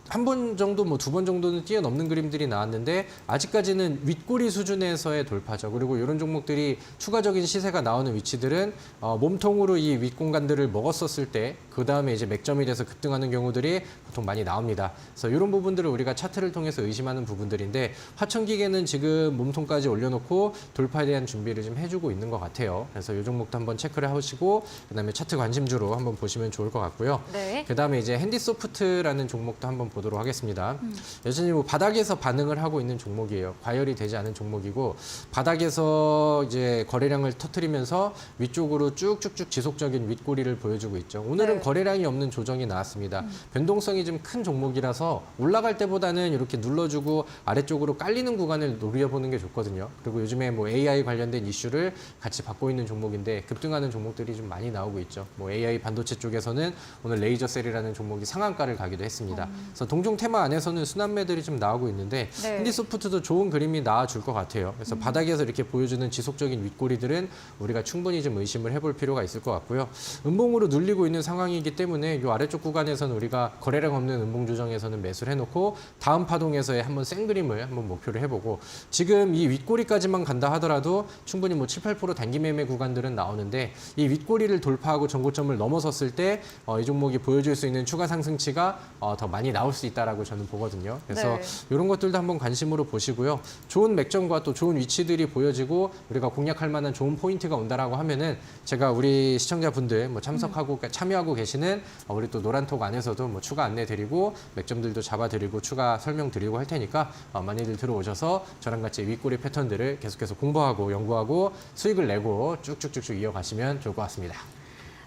한 번 정도, 뭐 두 번 정도는 뛰어넘는 그림들이 나왔는데 아직까지는 윗꼬리 수준에서의 돌파죠. 그리고 이런 종목들이 추가적인 시세가 나오는 위치들은 몸통으로 이 윗공간들을 먹었었을 때 그 다음에 이제 맥점이 돼서 급등하는 경우들이 보통 많이 나옵니다. 그래서 이런 부분들을 우리가 차트를 통해서 의심하는 부분들인데 화천기계는 지금 몸통까지 올려놓고 돌파에 대한 준비를 좀 해주고 있는 것 같아요. 그래서 이 종목도 한번 체크를 하시고 그다음에 차트 관심주로 한번 보시면 좋을 것 같고요. 네. 그다음에 이제 핸디소프트라는 종목도 한번 보도록 하겠습니다. 여전히 뭐 바닥에서 반응을 하고 있는 종목이에요. 과열이 되지 않은 종목이고 바닥에서 이제 거래량을 터뜨리면서 위쪽으로 쭉쭉쭉 지속적인 윗꼬리를 보여주고 있죠. 오늘은 네. 거래량이 없는 조정이 나왔습니다. 변동성이 좀 큰 종목이라서 올라갈 때보다는 이렇게 눌러주고 아래쪽으로 깔리는 구간을 노려보는 게 좋거든요. 그리고 요즘에 뭐 AI 관련된 이슈를 같이 받고 있는 종목인데 급등하는 종목들이 좀 많이 나오고 있죠. 뭐 AI 반도체 쪽에서는 오늘 레이저셀이라는 종목이 상한가를 가기도 했습니다. 그래서 동종 테마 안에서는 순환매들이 좀 나오고 있는데 네. 핸디소프트도 좋은 그림이 나와줄 것 같아요. 그래서 바닥에서 이렇게 보여주는 지속적인 윗꼬리들은 우리가 충분히 좀 의심을 해볼 필요가 있을 것 같고요. 음봉으로 눌리고 있는 상황이기 때문에 이 아래쪽 구간에서는 우리가 거래량 없는 음봉 조정에서는 매수를 해놓고 다음 파동에서의 한번 센 그림을 한번 목표를 해보고 지금 이 윗꼬리까지만 간다 하더라도 충분히 뭐 7, 8% 단기 매매 구간들은 나오는데 이 윗꼬리를 돌파하고 전고점을 넘어섰을 때 이 종목이 보여줄 수 있는 추가 상승치가 더 많이 나올 수 있다라고 저는 보거든요. 그래서 네. 이런 것들도 한번 관심으로 보시고요. 좋은 맥점과 또 좋은 위치들이 보여지고 우리가 공략할 만한 좋은 포인트가 온다라고 하면은 제가 우리 시청자분들 뭐 참석하고 참여하고 계시는 우리 또 노란톡 안에서도 뭐 추가 안내 드리고 맥점들도 잡아드리고 추가 설명드리고 할 테니까 많이들 들어오셔서 저랑 같이 윗꼬리 패턴들을 계속해서 공부하고 연구하고 수익을 내고 쭉쭉쭉쭉 이어가시면 좋을 것 같습니다.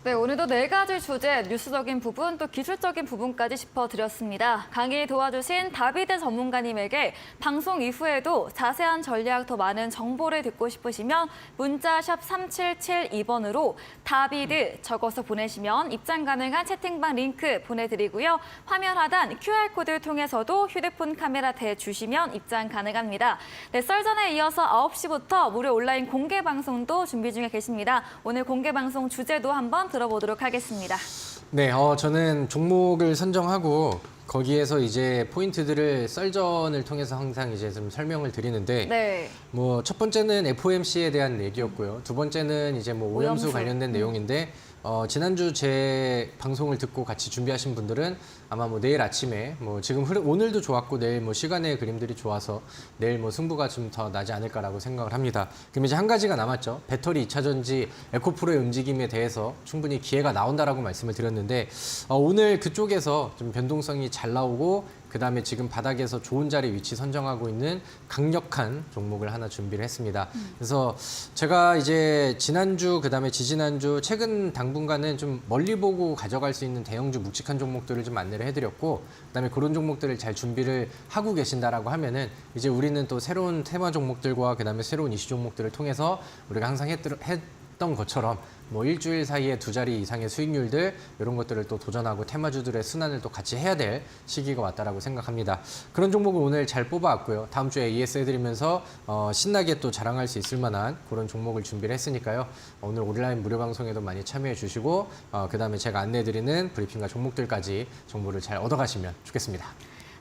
네, 오늘도 4가지 주제, 뉴스적인 부분, 또 기술적인 부분까지 짚어드렸습니다. 강의 도와주신 다비드 전문가님에게 방송 이후에도 자세한 전략, 더 많은 정보를 듣고 싶으시면 문자 샵 3772번으로 다비드 적어서 보내시면 입장 가능한 채팅방 링크 보내드리고요. 화면 하단 QR코드를 통해서도 휴대폰 카메라 대주시면 입장 가능합니다. 네, 썰전에 이어서 9시부터 무료 온라인 공개 방송도 준비 중에 계십니다. 오늘 공개 방송 주제도 한번 들어보도록 하겠습니다. 네, 저는 종목을 선정하고 거기에서 이제 포인트들을 썰전을 통해서 항상 이제 좀 설명을 드리는데 네. 뭐 첫 번째는 FOMC에 대한 얘기였고요. 두 번째는 이제 뭐 오염수 오염수. 관련된 내용인데 지난주 제 방송을 듣고 같이 준비하신 분들은 아마 뭐 내일 아침에 뭐 지금 오늘도 좋았고 내일 뭐 시간의 그림들이 좋아서 내일 뭐 승부가 좀 더 나지 않을까라고 생각을 합니다. 그럼 이제 한 가지가 남았죠. 배터리 2차 전지 에코프로의 움직임에 대해서 충분히 기회가 나온다라고 말씀을 드렸는데 오늘 그쪽에서 좀 변동성이 잘 나오고 그다음에 지금 바닥에서 좋은 자리 위치 선정하고 있는 강력한 종목을 하나 준비를 했습니다. 그래서 제가 이제 지난주 그다음에 지지난주 최근 당분간은 좀 멀리 보고 가져갈 수 있는 대형주 묵직한 종목들을 좀 안내를 해드렸고 그다음에 그런 종목들을 잘 준비를 하고 계신다라고 하면은 이제 우리는 또 새로운 테마 종목들과 그다음에 새로운 이슈 종목들을 통해서 우리가 항상 했던 것처럼 뭐 일주일 사이에 2자리 이상의 수익률들 이런 것들을 또 도전하고 테마주들의 순환을 또 같이 해야 될 시기가 왔다라고 생각합니다. 그런 종목을 오늘 잘 뽑아왔고요. 다음 주에 AS 해드리면서 신나게 또 자랑할 수 있을 만한 그런 종목을 준비를 했으니까요. 오늘 온라인 무료 방송에도 많이 참여해 주시고 그다음에 제가 안내해드리는 브리핑과 종목들까지 정보를 잘 얻어가시면 좋겠습니다.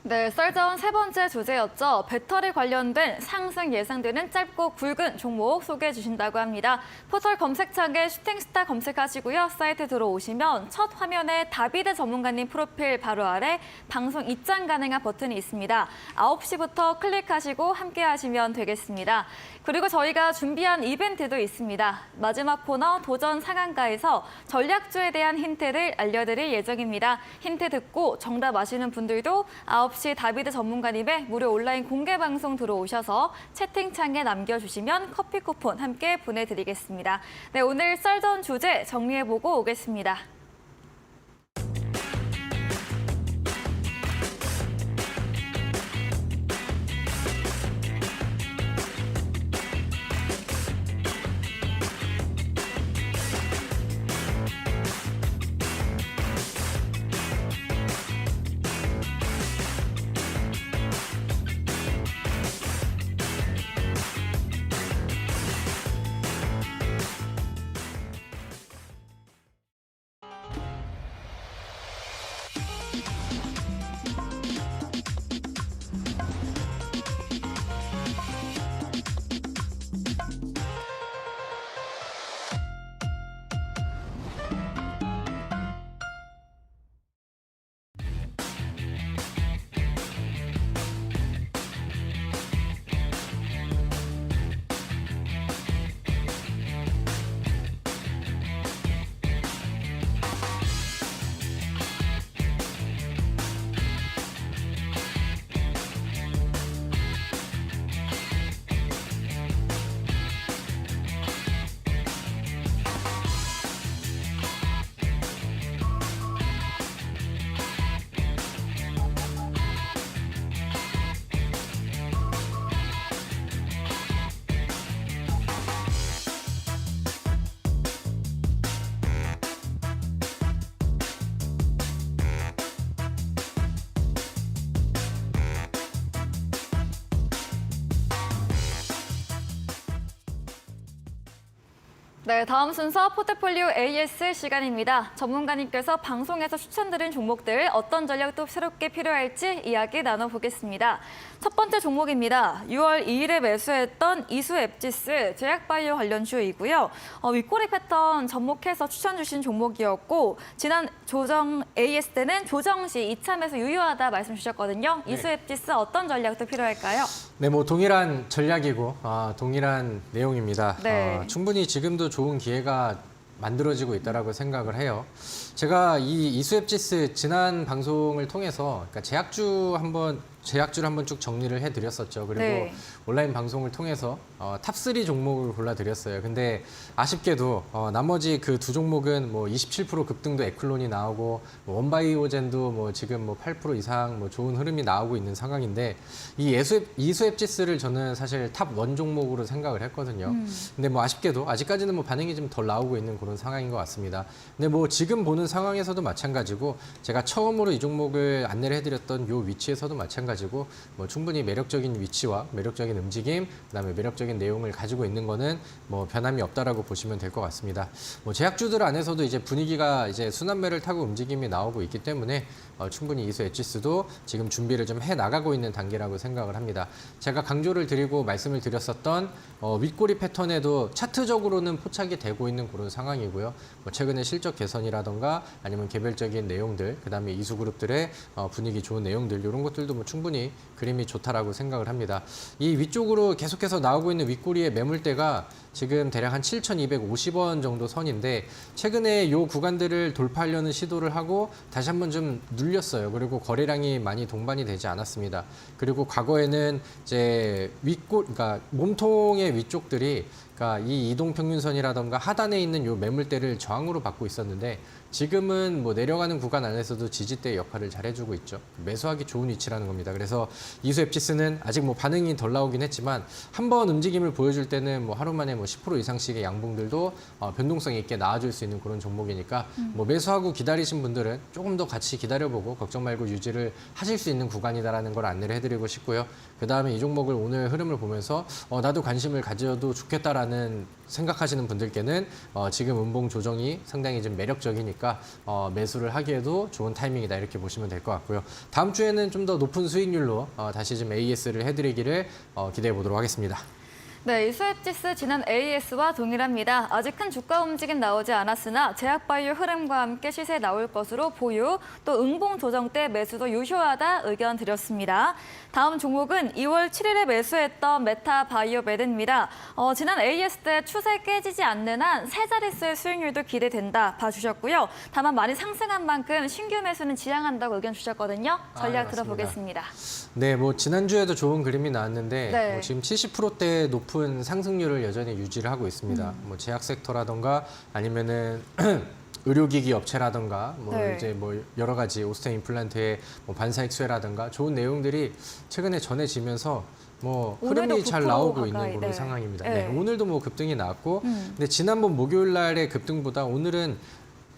네, 썰전 세 번째 주제였죠. 배터리 관련된 상승 예상되는 짧고 굵은 종목 소개해 주신다고 합니다. 포털 검색창에 슈팅스타 검색하시고요. 사이트 들어오시면 첫 화면에 다비드 전문가님 프로필 바로 아래 방송 입장 가능한 버튼이 있습니다. 9시부터 클릭하시고 함께 하시면 되겠습니다. 그리고 저희가 준비한 이벤트도 있습니다. 마지막 코너 도전 상한가에서 전략주에 대한 힌트를 알려드릴 예정입니다. 힌트 듣고 정답 아시는 분들도 9시 다비드 전문가님의 무료 온라인 공개 방송 들어오셔서 채팅창에 남겨주시면 커피 쿠폰 함께 보내드리겠습니다. 네, 오늘 썰전 주제 정리해보고 오겠습니다. 네, 다음 순서 포트폴리오 AS 시간입니다. 전문가님께서 방송에서 추천드린 종목들 어떤 전략도 새롭게 필요할지 이야기 나눠보겠습니다. 첫 번째 종목입니다. 6월 2일에 매수했던 이수앱지스 제약바이오 관련주이고요. 윗꼬리 패턴 접목해서 추천 주신 종목이었고 지난 조정 AS 때는 조정 시 이참에서 유효하다 말씀 주셨거든요. 네. 이수앱지스 어떤 전략도 필요할까요? 네, 뭐 동일한 전략이고 동일한 내용입니다. 네. 충분히 지금도 좋은 기회가 만들어지고 있다라고 생각을 해요. 제가 이 이수앱지스 지난 방송을 통해서 그러니까 제약주를 한번 쭉 정리를 해드렸었죠. 그리고 네. 온라인 방송을 통해서 탑3 종목을 골라드렸어요. 근데 아쉽게도 나머지 그 두 종목은 뭐 27% 급등도 에클론이 나오고 뭐 원바이오젠도 뭐 지금 뭐 8% 이상 뭐 좋은 흐름이 나오고 있는 상황인데 이 이수앱지스를 저는 사실 탑1 종목으로 생각을 했거든요. 근데 뭐 아쉽게도 아직까지는 뭐 반응이 좀 덜 나오고 있는 그런 상황인 것 같습니다. 근데 뭐 지금 보는 상황에서도 마찬가지고 제가 처음으로 이 종목을 안내를 해드렸던 요 위치에서도 마찬가지고 뭐 충분히 매력적인 위치와 매력적인 움직임, 그다음에 매력적인 내용을 가지고 있는 거는 뭐 변함이 없다라고 보시면 될 것 같습니다. 뭐 제약주들 안에서도 이제 분위기가 이제 순환매를 타고 움직임이 나오고 있기 때문에 충분히 이수 엣지스도 지금 준비를 좀 해 나가고 있는 단계라고 생각을 합니다. 제가 강조를 드리고 말씀을 드렸었던 윗꼬리 패턴에도 차트적으로는 포착이 되고 있는 그런 상황이고요. 뭐 최근에 실적 개선이라던가 아니면 개별적인 내용들, 그다음에 이수 그룹들의 분위기 좋은 내용들 이런 것들도 뭐 충분히 그림이 좋다라고 생각을 합니다. 이 위쪽으로 계속해서 나오고 있는 윗꼬리의 매물대가 지금 대략 한 7,250원 정도 선인데 최근에 요 구간들을 돌파하려는 시도를 하고 다시 한번 좀 눌렸어요. 그리고 거래량이 많이 동반이 되지 않았습니다. 그리고 과거에는 이제 그러니까 몸통의 위쪽들이 그러니까 이 이동평균선이라던가 하단에 있는 요 매물대를 저항으로 받고 있었는데 지금은 뭐 내려가는 구간 안에서도 지지대 역할을 잘 해주고 있죠. 매수하기 좋은 위치라는 겁니다. 그래서 이수앱지스는 아직 뭐 반응이 덜 나오긴 했지만 한번 움직임을 보여줄 때는 뭐 하루 만에 뭐 10% 이상씩의 양봉들도 변동성 있게 나와줄 수 있는 그런 종목이니까 뭐 매수하고 기다리신 분들은 조금 더 같이 기다려보고 걱정 말고 유지를 하실 수 있는 구간이다라는 걸 안내를 해드리고 싶고요. 그 다음에 이 종목을 오늘 흐름을 보면서 나도 관심을 가져도 좋겠다라는 생각하시는 분들께는 지금 음봉 조정이 상당히 좀 매력적이니까 매수를 하기에도 좋은 타이밍이다 이렇게 보시면 될 것 같고요. 다음 주에는 좀 더 높은 수익률로 다시 좀 AS를 해드리기를 기대해 보도록 하겠습니다. 네, 이수앱지스 지난 AS와 동일합니다. 아직 큰 주가 움직임 나오지 않았으나 제약바이오 흐름과 함께 시세 나올 것으로 보유, 또 음봉 조정 때 매수도 유효하다 의견 드렸습니다. 다음 종목은 2월 7일에 매수했던 메타바이오메드입니다. 지난 AS 때 추세 깨지지 않는 한 세 자릿수의 수익률도 기대된다 봐주셨고요. 다만 많이 상승한 만큼 신규 매수는 지양한다고 의견 주셨거든요. 전략 네, 들어보겠습니다. 네, 뭐 지난주에도 좋은 그림이 나왔는데 네. 뭐 지금 70%대 높은 상승률을 여전히 유지를 하고 있습니다. 뭐 제약 섹터라던가 아니면은 의료기기 업체라던가 뭐 네. 이제 뭐 여러 가지 오스테인 임플란트의 뭐 반사익 수혜라던가 좋은 내용들이 최근에 전해지면서 뭐 흐름이 오늘도 잘 9% 나오고 가까이, 있는 그런 네. 상황입니다. 네. 네, 오늘도 뭐 급등이 나왔고 근데 지난번 목요일 날의 급등보다 오늘은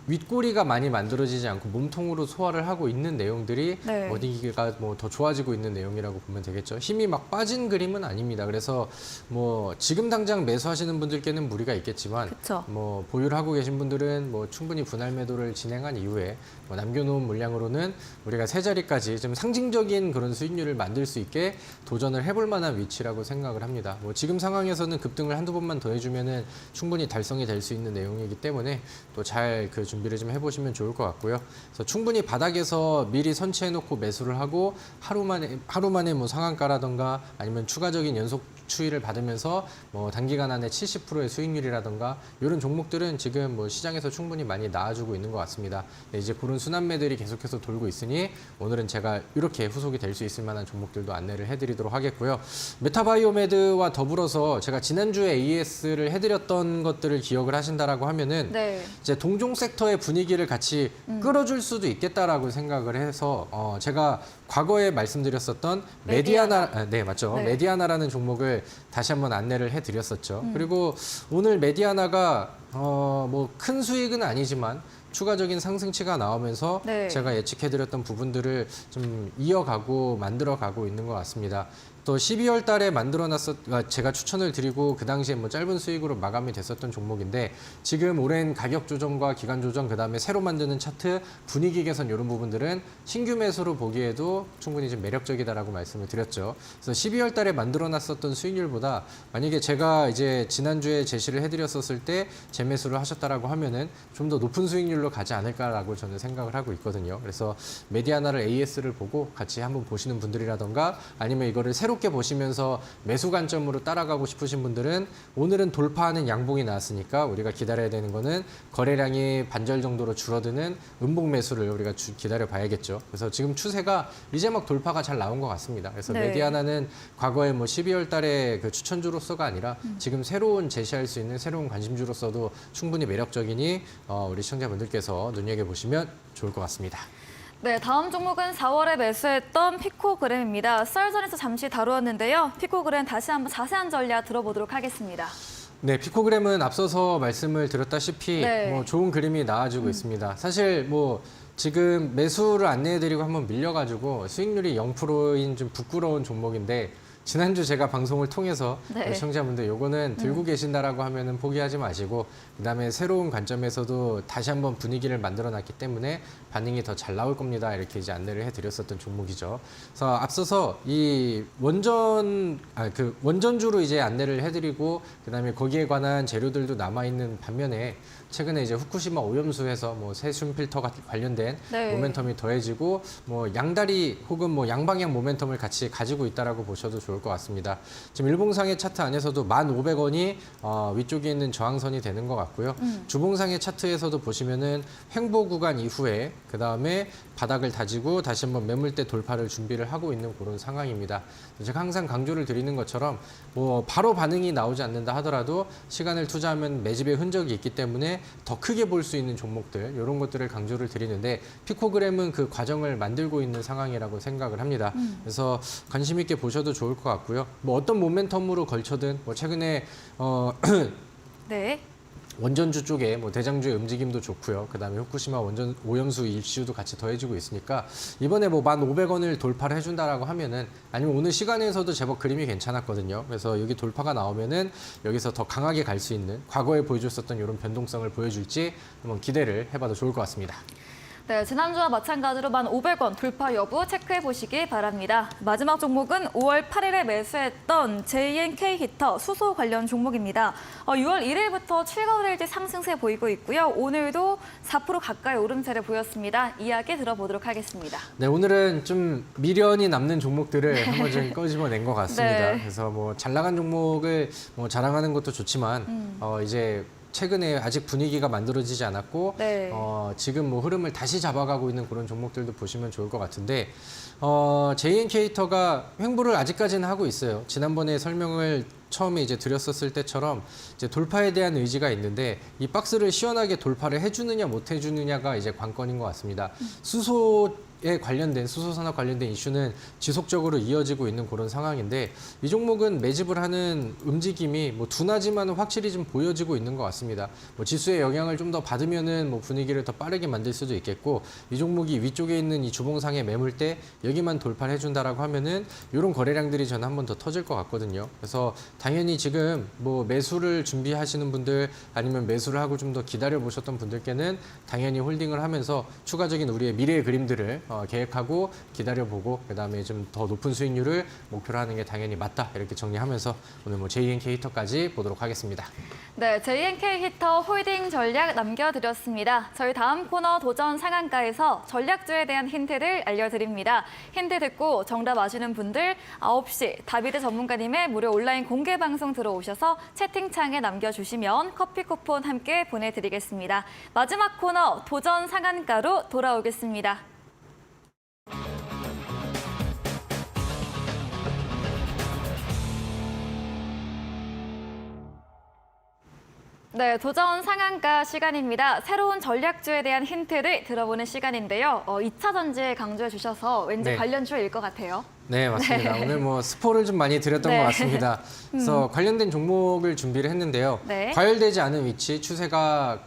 윗꼬리가 많이 만들어지지 않고 몸통으로 소화를 하고 있는 내용들이 네. 어디가 뭐 더 좋아지고 있는 내용이라고 보면 되겠죠. 힘이 막 빠진 그림은 아닙니다. 그래서 뭐 지금 당장 매수하시는 분들께는 무리가 있겠지만 그쵸. 뭐 보유를 하고 계신 분들은 뭐 충분히 분할 매도를 진행한 이후에 뭐 남겨놓은 물량으로는 우리가 세 자리까지 좀 상징적인 그런 수익률을 만들 수 있게 도전을 해볼 만한 위치라고 생각을 합니다. 뭐 지금 상황에서는 급등을 한두 번만 더 해주면은 충분히 달성이 될 수 있는 내용이기 때문에 또 잘 그 준비를 좀 해보시면 좋을 것 같고요. 그래서 충분히 바닥에서 미리 선취해놓고 매수를 하고 하루 만에 뭐 상한가라던가 아니면 추가적인 연속 추이를 받으면서 뭐 단기간 안에 70%의 수익률이라던가 이런 종목들은 지금 뭐 시장에서 충분히 많이 나와주고 있는 것 같습니다. 네, 이제 그런 순환매들이 계속해서 돌고 있으니 오늘은 제가 이렇게 후속이 될 수 있을 만한 종목들도 안내를 해드리도록 하겠고요. 메타바이오메드와 더불어서 제가 지난주에 AS를 해드렸던 것들을 기억을 하신다라고 하면은 네. 이제 동종 섹터의 분위기를 같이 끌어줄 수도 있겠다라고 생각을 해서 제가 과거에 말씀드렸었던 메디아나, 네 맞죠. 네. 메디아나라는 종목을 다시 한번 안내를 해드렸었죠. 그리고 오늘 메디아나가 뭐 큰 수익은 아니지만 추가적인 상승치가 나오면서 네. 제가 예측해드렸던 부분들을 좀 이어가고 만들어가고 있는 것 같습니다. 또 12월 달에 제가 추천을 드리고 그 당시에 뭐 짧은 수익으로 마감이 됐었던 종목인데 지금 오랜 가격 조정과 기간 조정 그다음에 새로 만드는 차트 분위기 개선 이런 부분들은 신규 매수로 보기에도 충분히 좀 매력적이다라고 말씀을 드렸죠. 그래서 12월 달에 만들어 놨었던 수익률보다 만약에 제가 이제 지난주에 제시를 해드렸었을 때 재매수를 하셨다라고 하면은 좀 더 높은 수익률로 가지 않을까라고 저는 생각을 하고 있거든요. 그래서 메디아나를 AS를 보고 같이 한번 보시는 분들이라던가 아니면 이거를 새롭게 보시면서 매수 관점으로 따라가고 싶으신 분들은 오늘은 돌파하는 양봉이 나왔으니까 우리가 기다려야 되는 거는 거래량이 반절 정도로 줄어드는 음봉 매수를 우리가 기다려 봐야겠죠. 그래서 지금 추세가 이제 막 돌파가 잘 나온 것 같습니다. 그래서 네. 메디아나는 과거에 뭐 12월 달에 그 추천주로서가 아니라 지금 새로운 제시할 수 있는 새로운 관심주로서도 충분히 매력적이니 우리 시청자분들께서 눈여겨보시면 좋을 것 같습니다. 네, 다음 종목은 4월에 매수했던 피코그램입니다. 썰전에서 잠시 다루었는데요. 피코그램 다시 한번 자세한 전략 들어보도록 하겠습니다. 네, 피코그램은 앞서서 말씀을 드렸다시피 네. 뭐 좋은 그림이 나와주고 있습니다. 사실 뭐 지금 매수를 안내해드리고 한번 밀려가지고 수익률이 0%인 좀 부끄러운 종목인데 지난주 제가 방송을 통해서 네. 우리 시청자분들 요거는 들고 계신다라고 하면은 포기하지 마시고 그다음에 새로운 관점에서도 다시 한번 분위기를 만들어 놨기 때문에 반응이 더 잘 나올 겁니다. 이렇게 이제 안내를 해드렸었던 종목이죠. 그래서 앞서서 이 원전주로 이제 안내를 해드리고 그다음에 거기에 관한 재료들도 남아 있는 반면에 최근에 이제 후쿠시마 오염수에서 뭐 세슘 필터가 관련된 네. 모멘텀이 더해지고 뭐 양다리 혹은 뭐 양방향 모멘텀을 같이 가지고 있다라고 보셔도 좋을 것 같습니다. 지금 일봉상의 차트 안에서도 1,500원이 위쪽에 있는 저항선이 되는 것 같고요. 주봉상의 차트에서도 보시면은 횡보 구간 이후에 그 다음에 바닥을 다지고 다시 한번 매물대 돌파를 준비를 하고 있는 그런 상황입니다. 제가 항상 강조를 드리는 것처럼 뭐 바로 반응이 나오지 않는다 하더라도 시간을 투자하면 매집의 흔적이 있기 때문에 더 크게 볼 수 있는 종목들 이런 것들을 강조를 드리는데 피코그램은 그 과정을 만들고 있는 상황이라고 생각을 합니다. 그래서 관심 있게 보셔도 좋을 것 같고요. 뭐 어떤 모멘텀으로 걸쳐든 뭐 최근에 네. 원전주 쪽에 뭐 대장주의 움직임도 좋고요. 그다음에 후쿠시마 원전 오염수 이슈도 같이 더해지고 있으니까 이번에 뭐 1,500원을 돌파를 해준다라고 하면은 아니면 오늘 시간에서도 제법 그림이 괜찮았거든요. 그래서 여기 돌파가 나오면은 여기서 더 강하게 갈 수 있는 과거에 보여줬었던 이런 변동성을 보여줄지 한번 기대를 해봐도 좋을 것 같습니다. 네, 지난주와 마찬가지로 1,500원 돌파 여부 체크해 보시기 바랍니다. 마지막 종목은 5월 8일에 매수했던 JNK 히터 수소 관련 종목입니다. 6월 1일부터 출거래일지 상승세 보이고 있고요. 오늘도 4% 가까이 오름세를 보였습니다. 이야기 들어보도록 하겠습니다. 네, 오늘은 좀 미련이 남는 종목들을 한번 좀 꺼집어낸 것 같습니다. 네. 그래서 뭐 잘 나간 종목을 뭐 자랑하는 것도 좋지만 이제 최근에 아직 분위기가 만들어지지 않았고 네. 지금 뭐 흐름을 다시 잡아가고 있는 그런 종목들도 보시면 좋을 것 같은데 JNK터가 횡보를 아직까지는 하고 있어요. 지난번에 설명을 처음에 이제 드렸었을 때처럼 이제 돌파에 대한 의지가 있는데 이 박스를 시원하게 돌파를 해주느냐 못 해주느냐가 이제 관건인 것 같습니다. 수소에 관련된 수소산업 관련된 이슈는 지속적으로 이어지고 있는 그런 상황인데 이 종목은 매집을 하는 움직임이 뭐 둔하지만 확실히 좀 보여지고 있는 것 같습니다. 뭐 지수의 영향을 좀 더 받으면은 뭐 분위기를 더 빠르게 만들 수도 있겠고 이 종목이 위쪽에 있는 이 주봉상의 매물대 여기만 돌파를 해준다라고 하면은 이런 거래량들이 저는 한 번 더 터질 것 같거든요. 그래서 당연히 지금 뭐 매수를 준비하시는 분들 아니면 매수를 하고 좀 더 기다려 보셨던 분들께는 당연히 홀딩을 하면서 추가적인 우리의 미래의 그림들을 계획하고 기다려보고 그다음에 좀 더 높은 수익률을 목표로 하는 게 당연히 맞다 이렇게 정리하면서 오늘 뭐 JNK 히터까지 보도록 하겠습니다. 네, JNK 히터 홀딩 전략 남겨드렸습니다. 저희 다음 코너 도전 상한가에서 전략주에 대한 힌트를 알려드립니다. 힌트 듣고 정답 아시는 분들 9시 다비드 전문가님의 무료 온라인 공개 방송 들어오셔서 채팅창에 남겨주시면 커피 쿠폰 함께 보내드리겠습니다. 마지막 코너 도전 상한가로 돌아오겠습니다. 네, 도전 상한가 시간입니다. 새로운 전략주에 대한 힌트를 들어보는 시간인데요. 2차 전지에 강조해 주셔서 왠지 네. 관련주일 것 같아요. 네, 맞습니다. 오늘 뭐 스포를 좀 많이 드렸던 네. 것 같습니다. 그래서 관련된 종목을 준비를 했는데요. 네. 과열되지 않은 위치, 추세가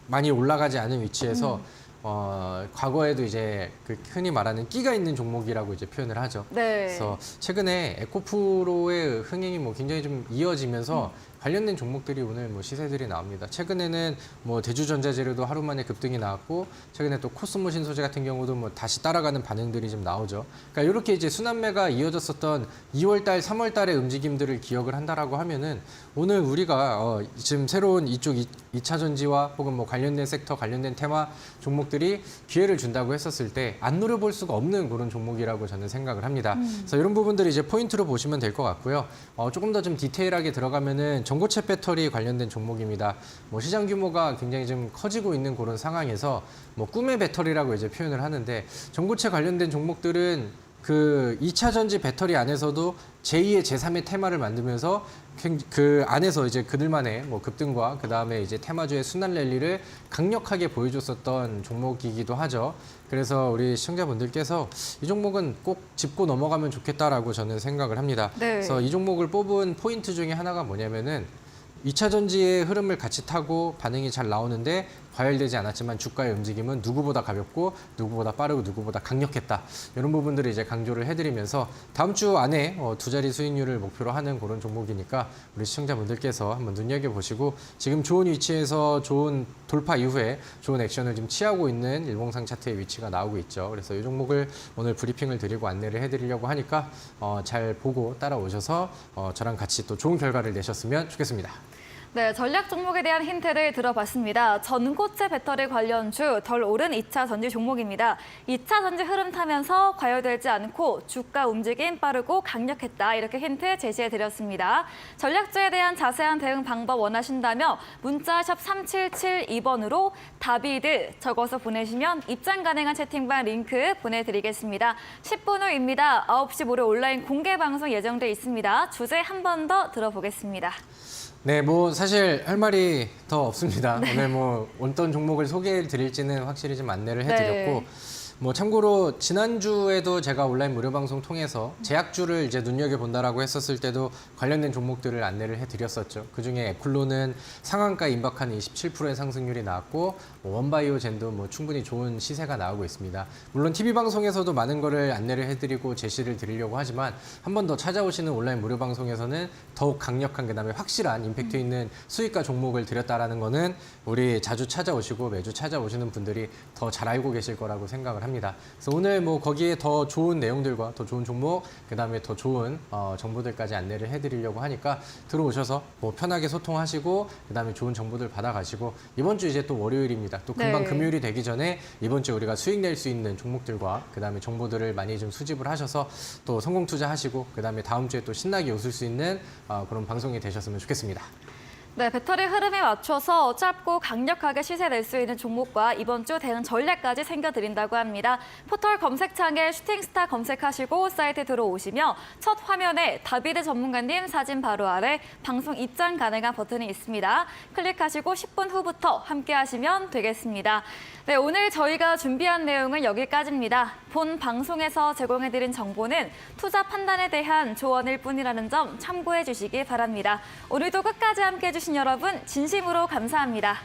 많이 올라가지 않은 위치에서 과거에도 이제 그 흔히 말하는 끼가 있는 종목이라고 이제 표현을 하죠. 네. 그래서 최근에 에코프로의 흥행이 뭐 굉장히 좀 이어지면서 관련된 종목들이 오늘 뭐 시세들이 나옵니다. 최근에는 뭐 대주전자재료도 하루 만에 급등이 나왔고, 최근에 또 코스모 신소재 같은 경우도 뭐 다시 따라가는 반응들이 좀 나오죠. 그러니까 이렇게 이제 순환매가 이어졌었던 2월달, 3월달의 움직임들을 기억을 한다라고 하면은 오늘 우리가 지금 새로운 이쪽 2차 전지와 혹은 뭐 관련된 섹터, 관련된 테마 종목들이 기회를 준다고 했었을 때 안 노려볼 수가 없는 그런 종목이라고 저는 생각을 합니다. 그래서 이런 부분들을 이제 포인트로 보시면 될 것 같고요. 조금 더 좀 디테일하게 들어가면은 전고체 배터리 관련된 종목입니다. 뭐 시장 규모가 굉장히 좀 커지고 있는 그런 상황에서 뭐 꿈의 배터리라고 이제 표현을 하는데, 전고체 관련된 종목들은 그 2차 전지 배터리 안에서도 제2의 제3의 테마를 만들면서 그 안에서 이제 그들만의 뭐 급등과 그 다음에 이제 테마주의 순환 랠리를 강력하게 보여줬었던 종목이기도 하죠. 그래서 우리 시청자분들께서 이 종목은 꼭 짚고 넘어가면 좋겠다라고 저는 생각을 합니다. 네. 그래서 이 종목을 뽑은 포인트 중에 하나가 뭐냐면은 2차 전지의 흐름을 같이 타고 반응이 잘 나오는데 과열되지 않았지만 주가의 움직임은 누구보다 가볍고 누구보다 빠르고 누구보다 강력했다. 이런 부분들을 이제 강조를 해드리면서 다음 주 안에 두 자리 수익률을 목표로 하는 그런 종목이니까 우리 시청자분들께서 한번 눈여겨보시고, 지금 좋은 위치에서 좋은 돌파 이후에 좋은 액션을 지금 취하고 있는 일봉상 차트의 위치가 나오고 있죠. 그래서 이 종목을 오늘 브리핑을 드리고 안내를 해드리려고 하니까 잘 보고 따라오셔서 저랑 같이 또 좋은 결과를 내셨으면 좋겠습니다. 네, 전략 종목에 대한 힌트를 들어봤습니다. 전고체 배터리 관련주 덜 오른 2차 전지 종목입니다. 2차 전지 흐름 타면서 과열되지 않고 주가 움직임 빠르고 강력했다. 이렇게 힌트 제시해드렸습니다. 전략주에 대한 자세한 대응 방법 원하신다면 문자샵 3772번으로 다비드 적어서 보내시면 입장 가능한 채팅방 링크 보내드리겠습니다. 10분 후입니다. 9시 모레 온라인 공개 방송 예정돼 있습니다. 주제 한 번 더 들어보겠습니다. 네, 뭐 사실 할 말이 더 없습니다. 오늘 뭐 어떤 종목을 소개해 드릴지는 확실히 좀 안내를 해드렸고, 네. 뭐 참고로 지난주에도 제가 온라인 무료 방송 통해서 제약주를 이제 눈여겨본다라고 했었을 때도 관련된 종목들을 안내를 해드렸었죠. 그중에 에쿨로는 상한가 임박하는 27%의 상승률이 나왔고, 뭐 원바이오젠도 뭐 충분히 좋은 시세가 나오고 있습니다. 물론 TV 방송에서도 많은 거를 안내를 해드리고 제시를 드리려고 하지만 한 번 더 찾아오시는 온라인 무료 방송에서는 더욱 강력한, 그다음에 확실한 임팩트 있는 수익과 종목을 드렸다라는 거는 우리 자주 찾아오시고 매주 찾아오시는 분들이 더 잘 알고 계실 거라고 생각을 합니다. 그래서 오늘 뭐 거기에 더 좋은 내용들과 더 좋은 종목, 그다음에 더 좋은 정보들까지 안내를 해드리려고 하니까 들어오셔서 뭐 편하게 소통하시고, 그다음에 좋은 정보들 받아가시고, 이번 주 이제 또 월요일입니다. 또 금방 네. 금요일이 되기 전에 이번 주 우리가 수익 낼 수 있는 종목들과 그다음에 정보들을 많이 좀 수집을 하셔서 또 성공 투자하시고, 그다음에 다음 주에 또 신나게 웃을 수 있는 그런 방송이 되셨으면 좋겠습니다. 네, 배터리 흐름에 맞춰서 짧고 강력하게 시세 낼 수 있는 종목과 이번 주 대응 전략까지 챙겨드린다고 합니다. 포털 검색창에 슈팅스타 검색하시고 사이트 들어오시면 첫 화면에 다비드 전문가님 사진 바로 아래 방송 입장 가능한 버튼이 있습니다. 클릭하시고 10분 후부터 함께 하시면 되겠습니다. 네, 오늘 저희가 준비한 내용은 여기까지입니다. 본 방송에서 제공해드린 정보는 투자 판단에 대한 조언일 뿐이라는 점 참고해 주시기 바랍니다. 오늘도 끝까지 함께 해주신 여러분 진심으로 감사합니다.